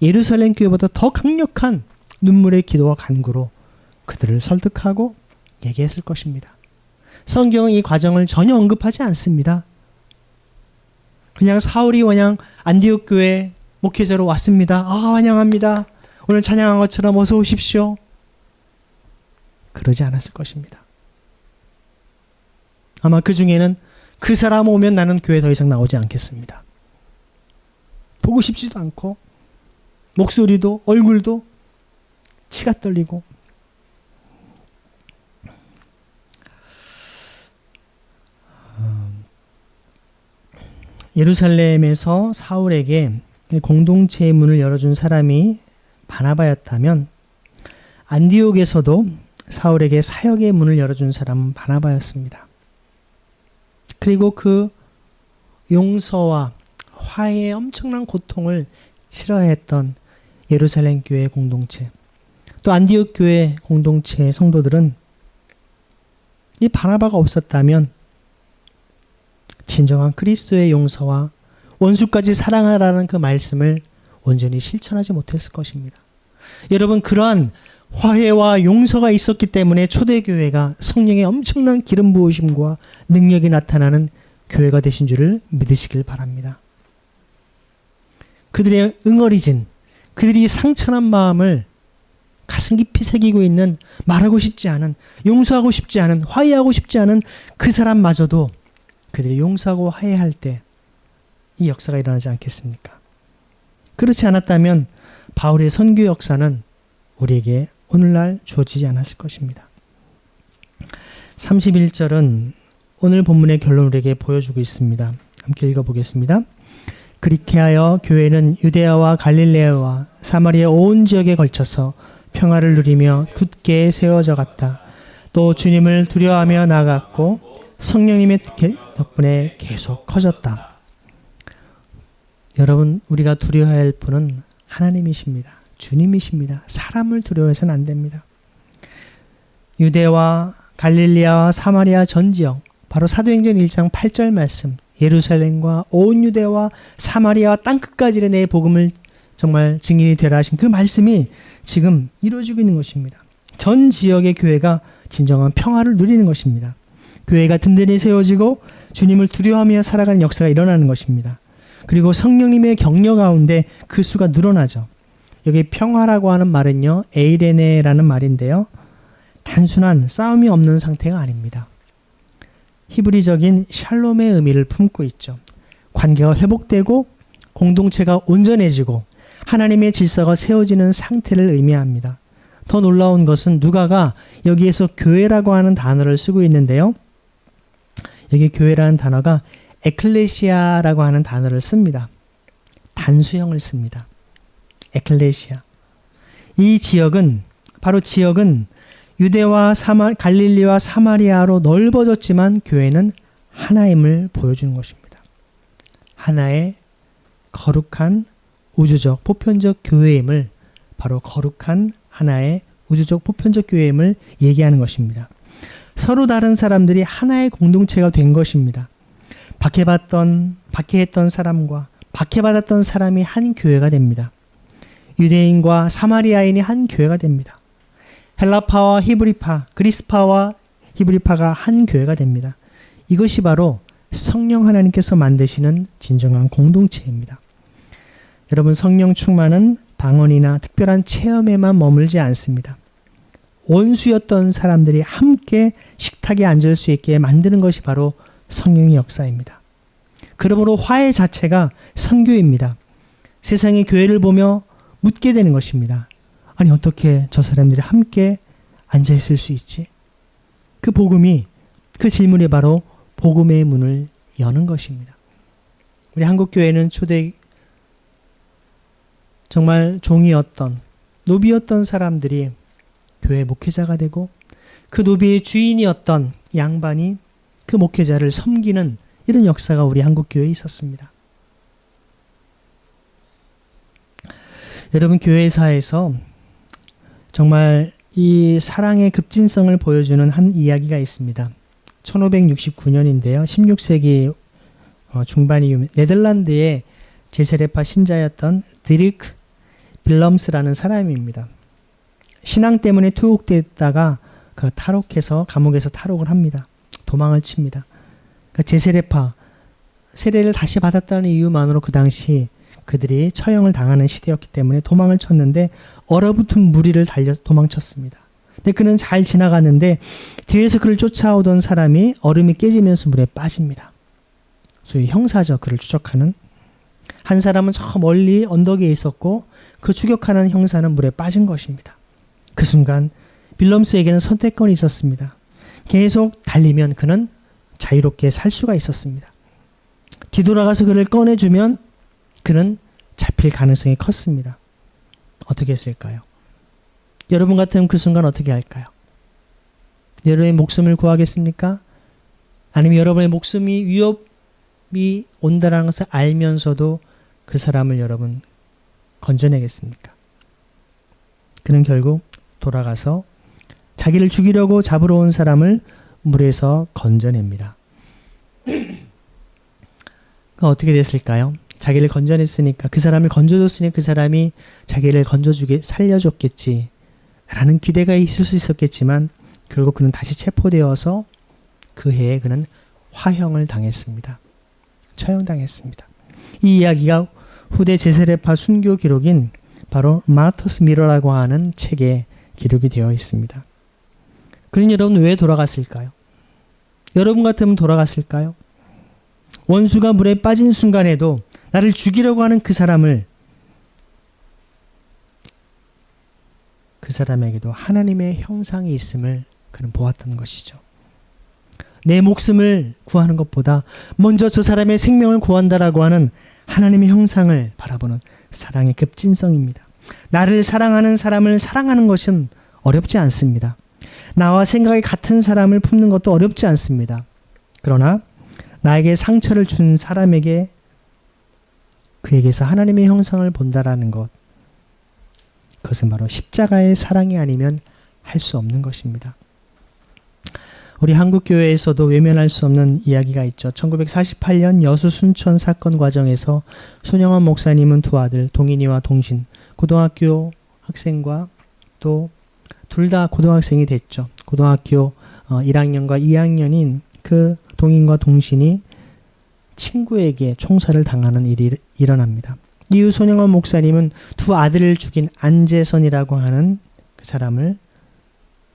예루살렘 교회보다 더 강력한 눈물의 기도와 간구로 그들을 설득하고 얘기했을 것입니다. 성경은 이 과정을 전혀 언급하지 않습니다. 그냥 사울이 그냥 안디옥 교회 목회자로 왔습니다. 환영합니다. 오늘 찬양한 것처럼 어서 오십시오. 그러지 않았을 것입니다. 아마 그 중에는 그 사람 오면 나는 교회 더 이상 나오지 않겠습니다. 보고 싶지도 않고 목소리도 얼굴도 치가 떨리고 예루살렘에서 사울에게 공동체의 문을 열어준 사람이 바나바였다면 안디옥에서도 사울에게 사역의 문을 열어준 사람은 바나바였습니다. 그리고 그 용서와 화해의 엄청난 고통을 치러했던 예루살렘 교회 공동체, 또 안디옥 교회 공동체의 성도들은 이 바나바가 없었다면 진정한 그리스도의 용서와 원수까지 사랑하라는 그 말씀을 온전히 실천하지 못했을 것입니다. 여러분, 그러한 화해와 용서가 있었기 때문에 초대교회가 성령의 엄청난 기름 부으심과 능력이 나타나는 교회가 되신 줄을 믿으시길 바랍니다. 그들의 응어리진, 그들이 상처난 마음을 가슴 깊이 새기고 있는, 말하고 싶지 않은, 용서하고 싶지 않은, 화해하고 싶지 않은 그 사람마저도 그들이 용서하고 화해할 때 이 역사가 일어나지 않겠습니까? 그렇지 않았다면 바울의 선교 역사는 우리에게 오늘날 주어지지 않았을 것입니다. 31절은 오늘 본문의 결론을 우리에게 보여주고 있습니다. 함께 읽어보겠습니다. 그렇게 하여 교회는 유대아와 갈릴레아와 사마리아 온 지역에 걸쳐서 평화를 누리며 굳게 세워져 갔다. 또 주님을 두려워하며 나아갔고 성령님의 덕분에 계속 커졌다. 여러분, 우리가 두려워해야 할 분은 하나님이십니다. 주님이십니다. 사람을 두려워해서는 안 됩니다. 유대와 갈릴리아와 사마리아 전 지역, 바로 사도행전 1장 8절 말씀, 예루살렘과 온 유대와 사마리아와 땅끝까지 내 복음을 정말 증인이 되라 하신 그 말씀이 지금 이루어지고 있는 것입니다. 전 지역의 교회가 진정한 평화를 누리는 것입니다. 교회가 든든히 세워지고 주님을 두려워하며 살아가는 역사가 일어나는 것입니다. 그리고 성령님의 격려 가운데 그 수가 늘어나죠. 여기 평화라고 하는 말은요, 에이레네라는 말인데요, 단순한 싸움이 없는 상태가 아닙니다. 히브리적인 샬롬의 의미를 품고 있죠. 관계가 회복되고 공동체가 온전해지고 하나님의 질서가 세워지는 상태를 의미합니다. 더 놀라운 것은 누가가 여기에서 교회라고 하는 단어를 쓰고 있는데요, 여기 교회라는 단어가 에클레시아라고 하는 단어를 씁니다. 단수형을 씁니다. 에클레시아. 이 지역은, 바로 지역은 유대와 갈릴리와 사마리아로 넓어졌지만 교회는 하나임을 보여주는 것입니다. 하나의 거룩한 우주적 보편적 교회임을, 바로 거룩한 하나의 우주적 보편적 교회임을 얘기하는 것입니다. 서로 다른 사람들이 하나의 공동체가 된 것입니다. 박해했던 사람과 박해받았던 사람이 한 교회가 됩니다. 유대인과 사마리아인이 한 교회가 됩니다. 헬라파와 히브리파, 그리스파와 히브리파가 한 교회가 됩니다. 이것이 바로 성령 하나님께서 만드시는 진정한 공동체입니다. 여러분, 성령 충만은 방언이나 특별한 체험에만 머물지 않습니다. 원수였던 사람들이 함께 식탁에 앉을 수 있게 만드는 것이 바로 성령의 역사입니다. 그러므로 화해 자체가 선교입니다. 세상의 교회를 보며 묻게 되는 것입니다. 아니, 어떻게 저 사람들이 함께 앉아있을 수 있지? 그 복음이, 그 질문이 바로 복음의 문을 여는 것입니다. 우리 한국교회는 초대 정말 종이었던, 노비였던 사람들이 교회 목회자가 되고 그 노비의 주인이었던 양반이 그 목회자를 섬기는 이런 역사가 우리 한국교회에 있었습니다. 여러분, 교회사에서 정말 이 사랑의 급진성을 보여주는 한 이야기가 있습니다. 1569년인데요. 16세기 중반 이후 네덜란드의 제세례파 신자였던 디르크 빌럼스라는 사람입니다. 신앙 때문에 투옥됐다가 그 탈옥해서 감옥에서 탈옥을 합니다. 도망을 칩니다. 그 제세례파 세례를 다시 받았다는 이유만으로 그 당시 그들이 처형을 당하는 시대였기 때문에 도망을 쳤는데 얼어붙은 무리를 달려 도망쳤습니다. 근데 그는 잘 지나갔는데 뒤에서 그를 쫓아오던 사람이 얼음이 깨지면서 물에 빠집니다. 소위 형사죠. 그를 추적하는. 한 사람은 저 멀리 언덕 위에 있었고 그 추격하는 형사는 물에 빠진 것입니다. 그 순간 빌럼스에게는 선택권이 있었습니다. 계속 달리면 그는 자유롭게 살 수가 있었습니다. 뒤돌아가서 그를 꺼내주면 그는 잡힐 가능성이 컸습니다. 어떻게 했을까요? 여러분 같으면 그 순간 어떻게 할까요? 여러분의 목숨을 구하겠습니까? 아니면 여러분의 목숨이 위협이 온다는 것을 알면서도 그 사람을 여러분 건져내겠습니까? 그는 결국 돌아가서 자기를 죽이려고 잡으러 온 사람을 물에서 건져냅니다. 어떻게 됐을까요? 자기를 건져냈으니까, 그 사람을 건져줬으니 그 사람이 자기를 살려줬겠지 라는 기대가 있을 수 있었겠지만 결국 그는 다시 체포되어서 그 해에 그는 화형을 당했습니다. 처형당했습니다. 이 이야기가 후대 제세례파 순교 기록인 바로 마르터스 미러라고 하는 책에 기록이 되어 있습니다. 그런 여러분 왜 돌아갔을까요? 여러분 같으면 돌아갔을까요? 원수가 물에 빠진 순간에도 나를 죽이려고 하는 그 사람에게도 하나님의 형상이 있음을 그는 보았던 것이죠. 내 목숨을 구하는 것보다 먼저 저 사람의 생명을 구한다라고 하는 하나님의 형상을 바라보는 사랑의 급진성입니다. 나를 사랑하는 사람을 사랑하는 것은 어렵지 않습니다. 나와 생각이 같은 사람을 품는 것도 어렵지 않습니다. 그러나 나에게 상처를 준 사람에게 그에게서 하나님의 형상을 본다라는 것, 그것은 바로 십자가의 사랑이 아니면 할 수 없는 것입니다. 우리 한국교회에서도 외면할 수 없는 이야기가 있죠. 1948년 여수 순천 사건 과정에서 손영원 목사님은 두 아들 동인이와 동신, 고등학교 학생과 또 둘 다 고등학생이 됐죠. 고등학교 1학년과 2학년인 그 동인과 동신이 친구에게 총살을 당하는 일이 일어납니다. 이후 손영원 목사님은 두 아들을 죽인 안재선이라고 하는 그 사람을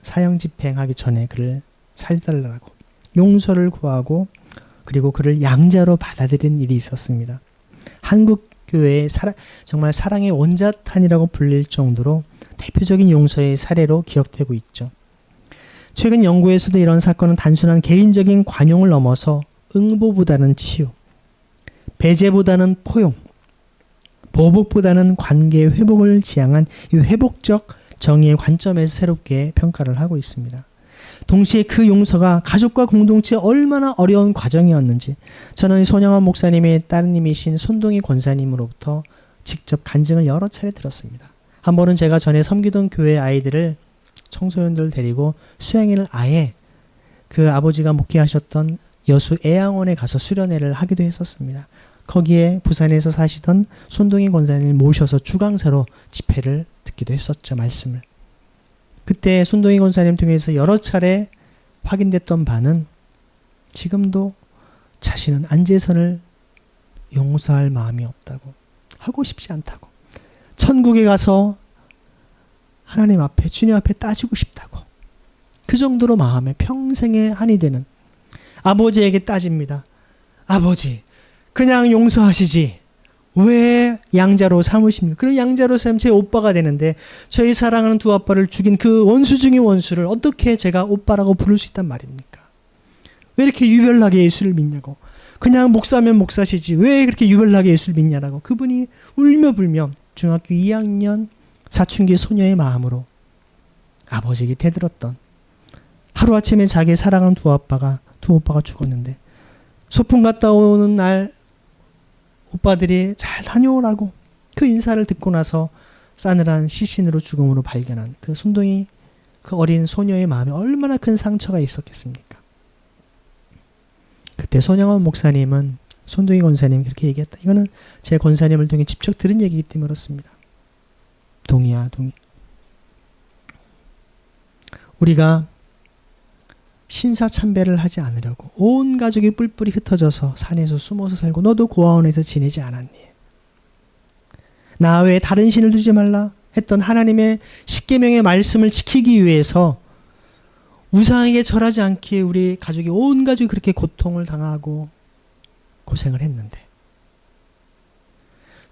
사형 집행하기 전에 그를 살려달라고 용서를 구하고 그리고 그를 양자로 받아들인 일이 있었습니다. 한국 교회의 정말 사랑의 원자탄이라고 불릴 정도로 대표적인 용서의 사례로 기억되고 있죠. 최근 연구에서도 이런 사건은 단순한 개인적인 관용을 넘어서 응보보다는 치유, 배제보다는 포용, 보복보다는 관계의 회복을 지향한 이 회복적 정의의 관점에서 새롭게 평가를 하고 있습니다. 동시에 그 용서가 가족과 공동체에 얼마나 어려운 과정이었는지 저는 손영원 목사님의 따님이신 손동희 권사님으로부터 직접 간증을 여러 차례 들었습니다. 한 번은 제가 전에 섬기던 교회 아이들을 청소년들 데리고 수양회를 아예 그 아버지가 목회하셨던 여수 애양원에 가서 수련회를 하기도 했었습니다. 거기에 부산에서 사시던 손동희 권사님을 모셔서 주강사로 집회를 듣기도 했었죠. 말씀을. 그때 손동희 권사님 통해서 여러 차례 확인됐던 바는 지금도 자신은 안재선을 용서할 마음이 없다고, 하고 싶지 않다고, 천국에 가서 하나님 앞에 주님 앞에 따지고 싶다고, 그 정도로 마음에 평생의 한이 되는 아버지에게 따집니다. 아버지, 그냥 용서하시지 왜 양자로 삼으십니까? 그럼 양자로 삼으면 제 오빠가 되는데 저희 사랑하는 두 아빠를 죽인 그 원수 중의 원수를 어떻게 제가 오빠라고 부를 수 있단 말입니까? 왜 이렇게 유별나게 예수를 믿냐고. 그냥 목사면 목사시지 왜 그렇게 유별나게 예수를 믿냐라고. 그분이 울며 불며 중학교 2학년 사춘기 소녀의 마음으로 아버지에게 대들었던, 하루아침에 자기 사랑하는 두 오빠가 죽었는데 소풍 갔다 오는 날 오빠들이 잘 다녀오라고 그 인사를 듣고 나서 싸늘한 시신으로 죽음으로 발견한 그 손동이, 그 어린 소녀의 마음에 얼마나 큰 상처가 있었겠습니까? 그때 손영원 목사님은 손동희 권사님이 그렇게 얘기했다. 이거는 제 권사님을 통해 직접 들은 얘기이기 때문에 그렇습니다. 동의야, 동의. 우리가 신사참배를 하지 않으려고 온 가족이 뿔뿔이 흩어져서 산에서 숨어서 살고 너도 고아원에서 지내지 않았니? 나 외에 다른 신을 두지 말라 했던 하나님의 십계명의 말씀을 지키기 위해서 우상에게 절하지 않기에 우리 가족이 온 가족이 그렇게 고통을 당하고 고생을 했는데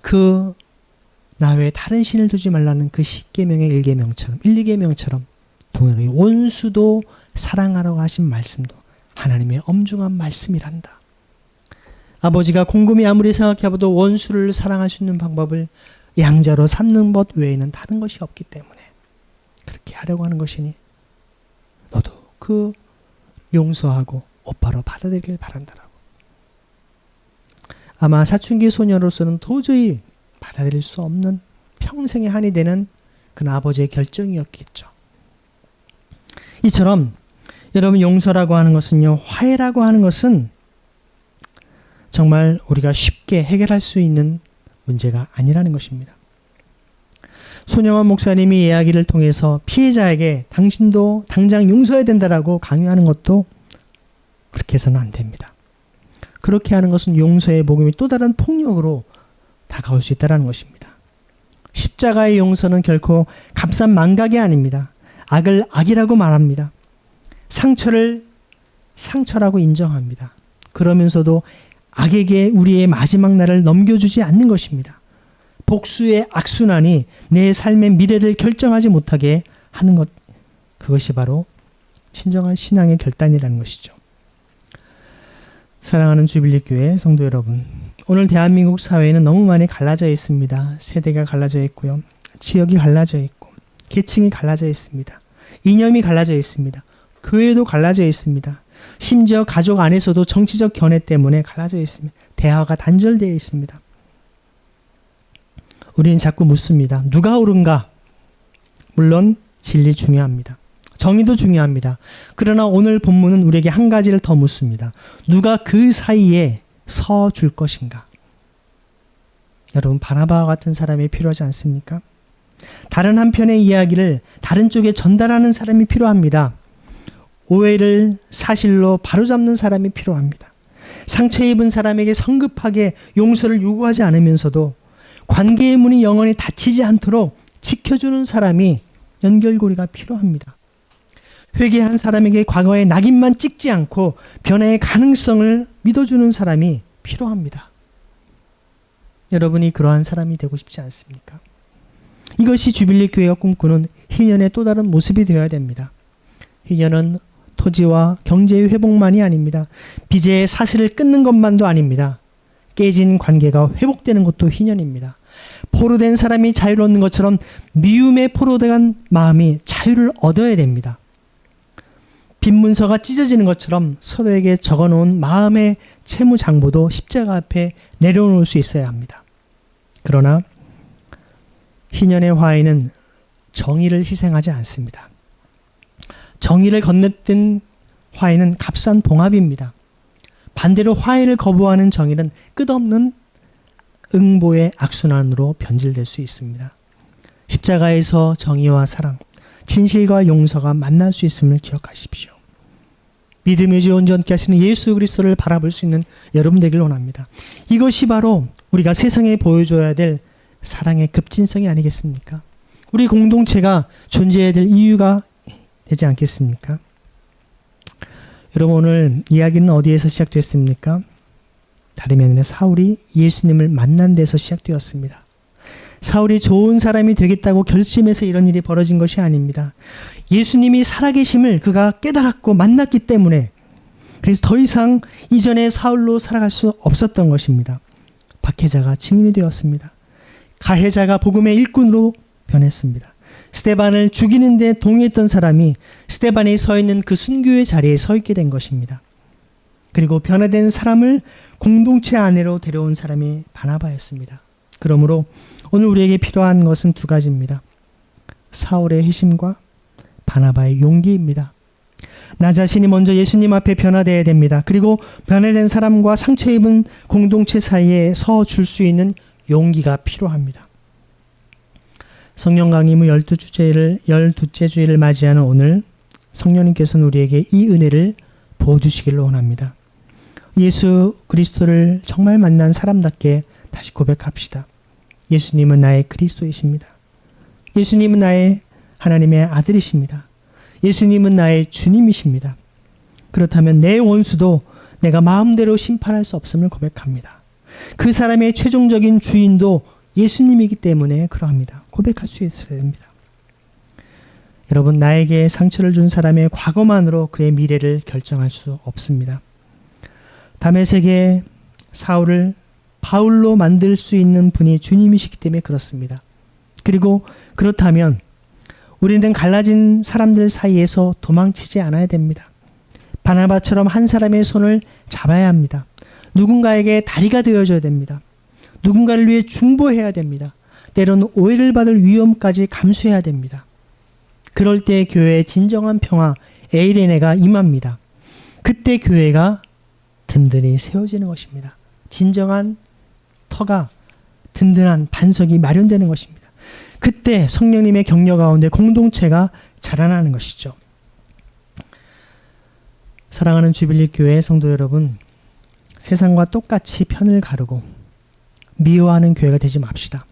그 나 외에 다른 신을 두지 말라는 그 십계명의 1계명처럼 1, 2계명처럼 동일하게 원수도 사랑하라고 하신 말씀도 하나님의 엄중한 말씀이란다. 아버지가 곰곰이 아무리 생각해봐도 원수를 사랑할 수 있는 방법을 양자로 삼는 것 외에는 다른 것이 없기 때문에 그렇게 하려고 하는 것이니 너도 그 용서하고 오빠로 받아들이길 바란다라고. 아마 사춘기 소녀로서는 도저히 받아들일 수 없는 평생의 한이 되는 그 아버지의 결정이었겠죠. 이처럼 여러분 용서라고 하는 것은요, 화해라고 하는 것은 정말 우리가 쉽게 해결할 수 있는 문제가 아니라는 것입니다. 손영환 목사님이 이야기를 통해서 피해자에게 당신도 당장 용서해야 된다라고 강요하는 것도 그렇게 해서는 안 됩니다. 그렇게 하는 것은 용서의 복음이 또 다른 폭력으로 다가올 수 있다는 것입니다. 십자가의 용서는 결코 값싼 망각이 아닙니다. 악을 악이라고 말합니다. 상처를 상처라고 인정합니다. 그러면서도 악에게 우리의 마지막 날을 넘겨주지 않는 것입니다. 복수의 악순환이 내 삶의 미래를 결정하지 못하게 하는 것, 그것이 바로 진정한 신앙의 결단이라는 것이죠. 사랑하는 주빌리교회 성도 여러분, 오늘 대한민국 사회는 너무 많이 갈라져 있습니다. 세대가 갈라져 있고요. 지역이 갈라져 있고 계층이 갈라져 있습니다. 이념이 갈라져 있습니다. 교회도 갈라져 있습니다. 심지어 가족 안에서도 정치적 견해 때문에 갈라져 있습니다. 대화가 단절되어 있습니다. 우리는 자꾸 묻습니다. 누가 옳은가? 물론 진리 중요합니다. 정의도 중요합니다. 그러나 오늘 본문은 우리에게 한 가지를 더 묻습니다. 누가 그 사이에 서 줄 것인가? 여러분, 바나바와 같은 사람이 필요하지 않습니까? 다른 한편의 이야기를 다른 쪽에 전달하는 사람이 필요합니다. 오해를 사실로 바로잡는 사람이 필요합니다. 상처 입은 사람에게 성급하게 용서를 요구하지 않으면서도 관계의 문이 영원히 닫히지 않도록 지켜주는 사람이 연결고리가 필요합니다. 회개한 사람에게 과거의 낙인만 찍지 않고 변화의 가능성을 믿어주는 사람이 필요합니다. 여러분이 그러한 사람이 되고 싶지 않습니까? 이것이 주빌리 교회가 꿈꾸는 희년의 또 다른 모습이 되어야 됩니다. 희년은 토지와 경제의 회복만이 아닙니다. 빚의 사슬을 끊는 것만도 아닙니다. 깨진 관계가 회복되는 것도 희년입니다. 포로된 사람이 자유를 얻는 것처럼 미움에 포로된 마음이 자유를 얻어야 됩니다. 빈 문서가 찢어지는 것처럼 서로에게 적어놓은 마음의 채무장보도 십자가 앞에 내려놓을 수 있어야 합니다. 그러나 희년의 화해는 정의를 희생하지 않습니다. 정의를 건넸던 화해는 값싼 봉합입니다. 반대로 화해를 거부하는 정의는 끝없는 응보의 악순환으로 변질될 수 있습니다. 십자가에서 정의와 사랑, 진실과 용서가 만날 수 있음을 기억하십시오. 믿음의 주 온전케 하시는 예수 그리스도를 바라볼 수 있는 여러분 되길 원합니다. 이것이 바로 우리가 세상에 보여줘야 될 사랑의 급진성이 아니겠습니까? 우리 공동체가 존재해야 될 이유가 되지 않겠습니까? 여러분, 오늘 이야기는 어디에서 시작됐습니까? 다름이 아니라 사울이 예수님을 만난 데서 시작되었습니다. 사울이 좋은 사람이 되겠다고 결심해서 이런 일이 벌어진 것이 아닙니다. 예수님이 살아계심을 그가 깨달았고 만났기 때문에, 그래서 더 이상 이전의 사울로 살아갈 수 없었던 것입니다. 박해자가 증인이 되었습니다. 가해자가 복음의 일꾼으로 변했습니다. 스데반을 죽이는 데 동의했던 사람이 스데반이 서 있는 그 순교의 자리에 서 있게 된 것입니다. 그리고 변화된 사람을 공동체 안으로 데려온 사람이 바나바였습니다. 그러므로 오늘 우리에게 필요한 것은 두 가지입니다. 사울의 회심과 바나바의 용기입니다. 나 자신이 먼저 예수님 앞에 변화되어야 됩니다. 그리고 변화된 사람과 상처 입은 공동체 사이에 서 줄 수 있는 용기가 필요합니다. 성령 강림 후 12주째 주일을 맞이하는 오늘 성령님께서는 우리에게 이 은혜를 부어주시기를 원합니다. 예수 그리스도를 정말 만난 사람답게 다시 고백합시다. 예수님은 나의 그리스도이십니다. 예수님은 나의 하나님의 아들이십니다. 예수님은 나의 주님이십니다. 그렇다면 내 원수도 내가 마음대로 심판할 수 없음을 고백합니다. 그 사람의 최종적인 주인도 예수님이기 때문에 그러합니다. 고백할 수 있어야 됩니다. 여러분, 나에게 상처를 준 사람의 과거만으로 그의 미래를 결정할 수 없습니다. 다메섹의 사울을 바울로 만들 수 있는 분이 주님이시기 때문에 그렇습니다. 그리고 그렇다면 우리는 갈라진 사람들 사이에서 도망치지 않아야 됩니다. 바나바처럼 한 사람의 손을 잡아야 합니다. 누군가에게 다리가 되어줘야 됩니다. 누군가를 위해 중보해야 됩니다. 때로는 오해를 받을 위험까지 감수해야 됩니다. 그럴 때 교회의 진정한 평화, 에이레네가 임합니다. 그때 교회가 든든히 세워지는 것입니다. 진정한 터가, 든든한 반석이 마련되는 것입니다. 그때 성령님의 격려 가운데 공동체가 자라나는 것이죠. 사랑하는 주빌리 교회 성도 여러분, 세상과 똑같이 편을 가르고 미워하는 교회가 되지 맙시다.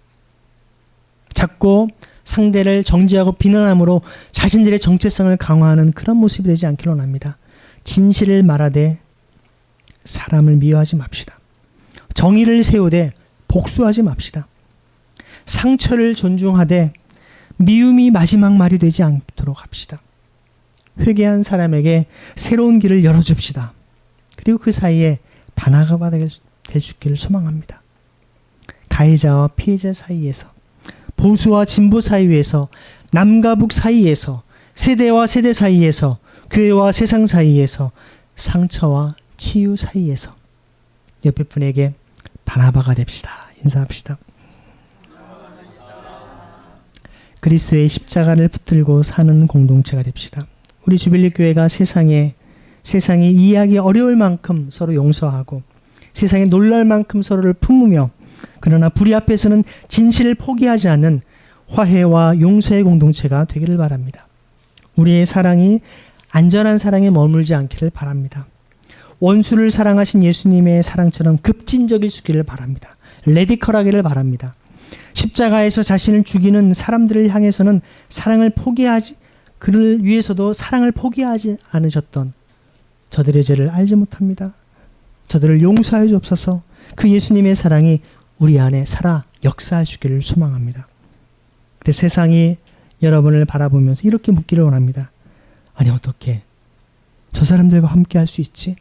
자꾸 상대를 정죄하고 비난함으로 자신들의 정체성을 강화하는 그런 모습이 되지 않기를 원합니다. 진실을 말하되 사람을 미워하지 맙시다. 정의를 세우되 복수하지 맙시다. 상처를 존중하되 미움이 마지막 말이 되지 않도록 합시다. 회개한 사람에게 새로운 길을 열어줍시다. 그리고 그 사이에 반화가 될 수 있기를 소망합니다. 가해자와 피해자 사이에서, 보수와 진보 사이에서, 남과 북 사이에서, 세대와 세대 사이에서, 교회와 세상 사이에서, 상처와 치유 사이에서 옆에 분에게 바나바가 됩시다. 인사합시다. 그리스도의 십자가를 붙들고 사는 공동체가 됩시다. 우리 주빌리 교회가 세상이 이해하기 어려울 만큼 서로 용서하고 세상에 놀랄 만큼 서로를 품으며 그러나 불의 앞에서는 진실을 포기하지 않는 화해와 용서의 공동체가 되기를 바랍니다. 우리의 사랑이 안전한 사랑에 머물지 않기를 바랍니다. 원수를 사랑하신 예수님의 사랑처럼 급진적일 수 있기를 바랍니다. 레디컬하기를 바랍니다. 십자가에서 자신을 죽이는 사람들을 향해서는 그를 위해서도 사랑을 포기하지 않으셨던 저들의 죄를 알지 못합니다. 저들을 용서하여 주옵소서. 그 예수님의 사랑이 우리 안에 살아 역사할 수 있기를 소망합니다. 그래서 세상이 여러분을 바라보면서 이렇게 묻기를 원합니다. 아니, 어떻게 저 사람들과 함께 할 수 있지?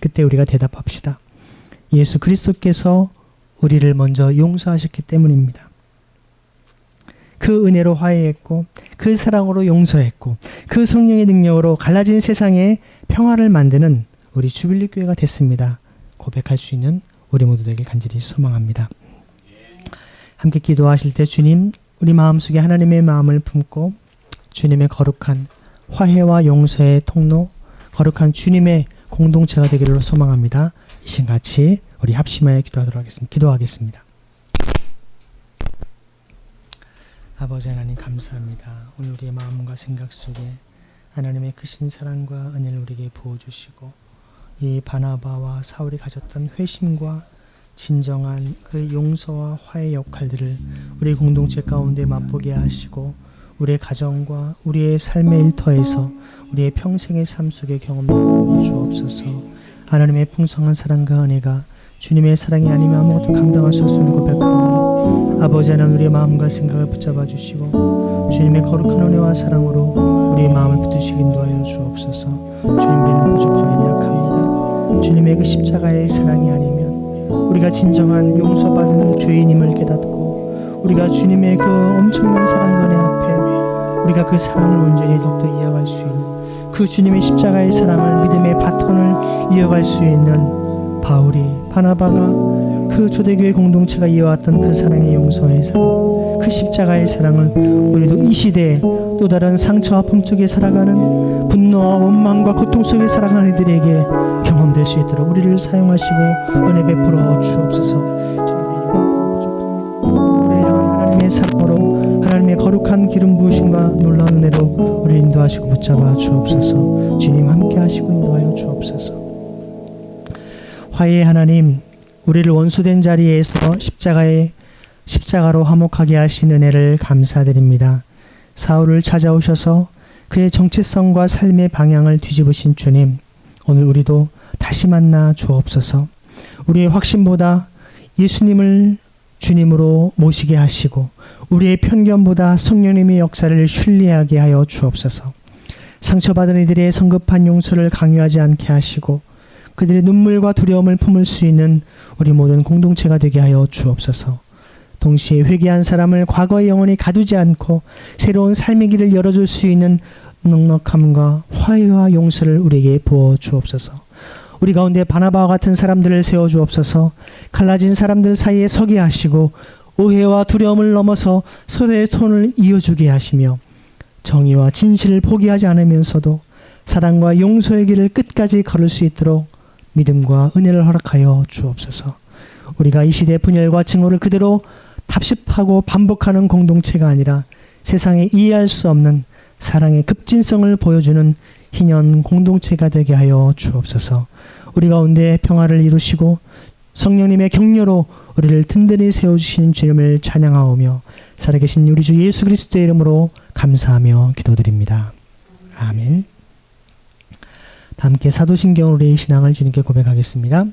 그때 우리가 대답합시다. 예수 그리스도께서 우리를 먼저 용서하셨기 때문입니다. 그 은혜로 화해했고 그 사랑으로 용서했고 그 성령의 능력으로 갈라진 세상에 평화를 만드는 우리 주빌리 교회가 됐습니다. 고백할 수 있는 우리 모두 되길 간절히 소망합니다. 함께 기도하실 때 주님, 우리 마음속에 하나님의 마음을 품고 주님의 거룩한 화해와 용서의 통로, 거룩한 주님의 공동체가 되기를 소망합니다. 이 시간 같이 우리 합심하여 기도하겠습니다. 아버지 하나님 감사합니다. 오늘 우리의 마음과 생각 속에 하나님의 크신 사랑과 은혜를 우리에게 부어주시고 이 바나바와 사울이 가졌던 회심과 진정한 그 용서와 화해 역할들을 우리 공동체 가운데 맛보게 하시고 우리의 가정과 우리의 삶의 일터에서 우리의 평생의 삶 속에 경험하게 주옵소서. 하나님의 풍성한 사랑과 은혜가 주님의 사랑이 아니면 아무것도 감당할 수 없음을 고백하오니 아버지 하나님 우리의 마음과 생각을 붙잡아 주시고 주님의 거룩한 은혜와 사랑으로 우리의 마음을 붙드시기 인도하여 주옵소서. 주님께는 부족하여 약합니다. 주님의 그 십자가의 사랑이 아니면 우리가 진정한 용서받은 죄인임을 깨닫고 우리가 주님의 그 엄청난 사랑과 은혜 앞에 우리가 그 사랑을 온전히 더욱더 이어갈 수 있는 그 주님의 십자가의 사랑을 믿음의 바톤을 이어갈 수 있는 바울이 바나바가 그 초대교회 공동체가 이어왔던 그 사랑의 용서의 사랑, 그 십자가의 사랑을 우리도 이 시대에 또 다른 상처와 품속에 살아가는 분노와 원망과 고통 속에 살아가는 이들에게 경험될 수 있도록 우리를 사용하시고 은혜 베풀어 주옵소서. 우리를 향한 하나님의 사랑으로, 하나님의 거룩한 기름 부으심과 놀라운 은혜로 우리를 인도하시고 붙잡아 주옵소서. 주님 함께 하시고 인도하여 주옵소서. 화해의 하나님, 우리를 원수된 자리에서 십자가로 화목하게 하신 은혜를 감사드립니다. 사울을 찾아오셔서 그의 정체성과 삶의 방향을 뒤집으신 주님, 오늘 우리도 다시 만나 주옵소서. 우리의 확신보다 예수님을 주님으로 모시게 하시고 우리의 편견보다 성령님의 역사를 신뢰하게 하여 주옵소서. 상처받은 이들의 성급한 용서를 강요하지 않게 하시고 그들의 눈물과 두려움을 품을 수 있는 우리 모든 공동체가 되게 하여 주옵소서. 동시에 회개한 사람을 과거의 영혼이 가두지 않고 새로운 삶의 길을 열어줄 수 있는 넉넉함과 화해와 용서를 우리에게 부어 주옵소서. 우리 가운데 바나바와 같은 사람들을 세워 주옵소서. 갈라진 사람들 사이에 서게 하시고 오해와 두려움을 넘어서 서로의 톤을 이어주게 하시며 정의와 진실을 포기하지 않으면서도 사랑과 용서의 길을 끝까지 걸을 수 있도록 믿음과 은혜를 허락하여 주옵소서. 우리가 이 시대의 분열과 증오를 그대로 답습하고 반복하는 공동체가 아니라 세상에 이해할 수 없는 사랑의 급진성을 보여주는 희년 공동체가 되게 하여 주옵소서. 우리 가운데 평화를 이루시고 성령님의 격려로 우리를 든든히 세워주신 주님을 찬양하오며 살아계신 우리 주 예수 그리스도의 이름으로 감사하며 기도드립니다. 아멘. 다 함께 사도신경 우리의 신앙을 주님께 고백하겠습니다.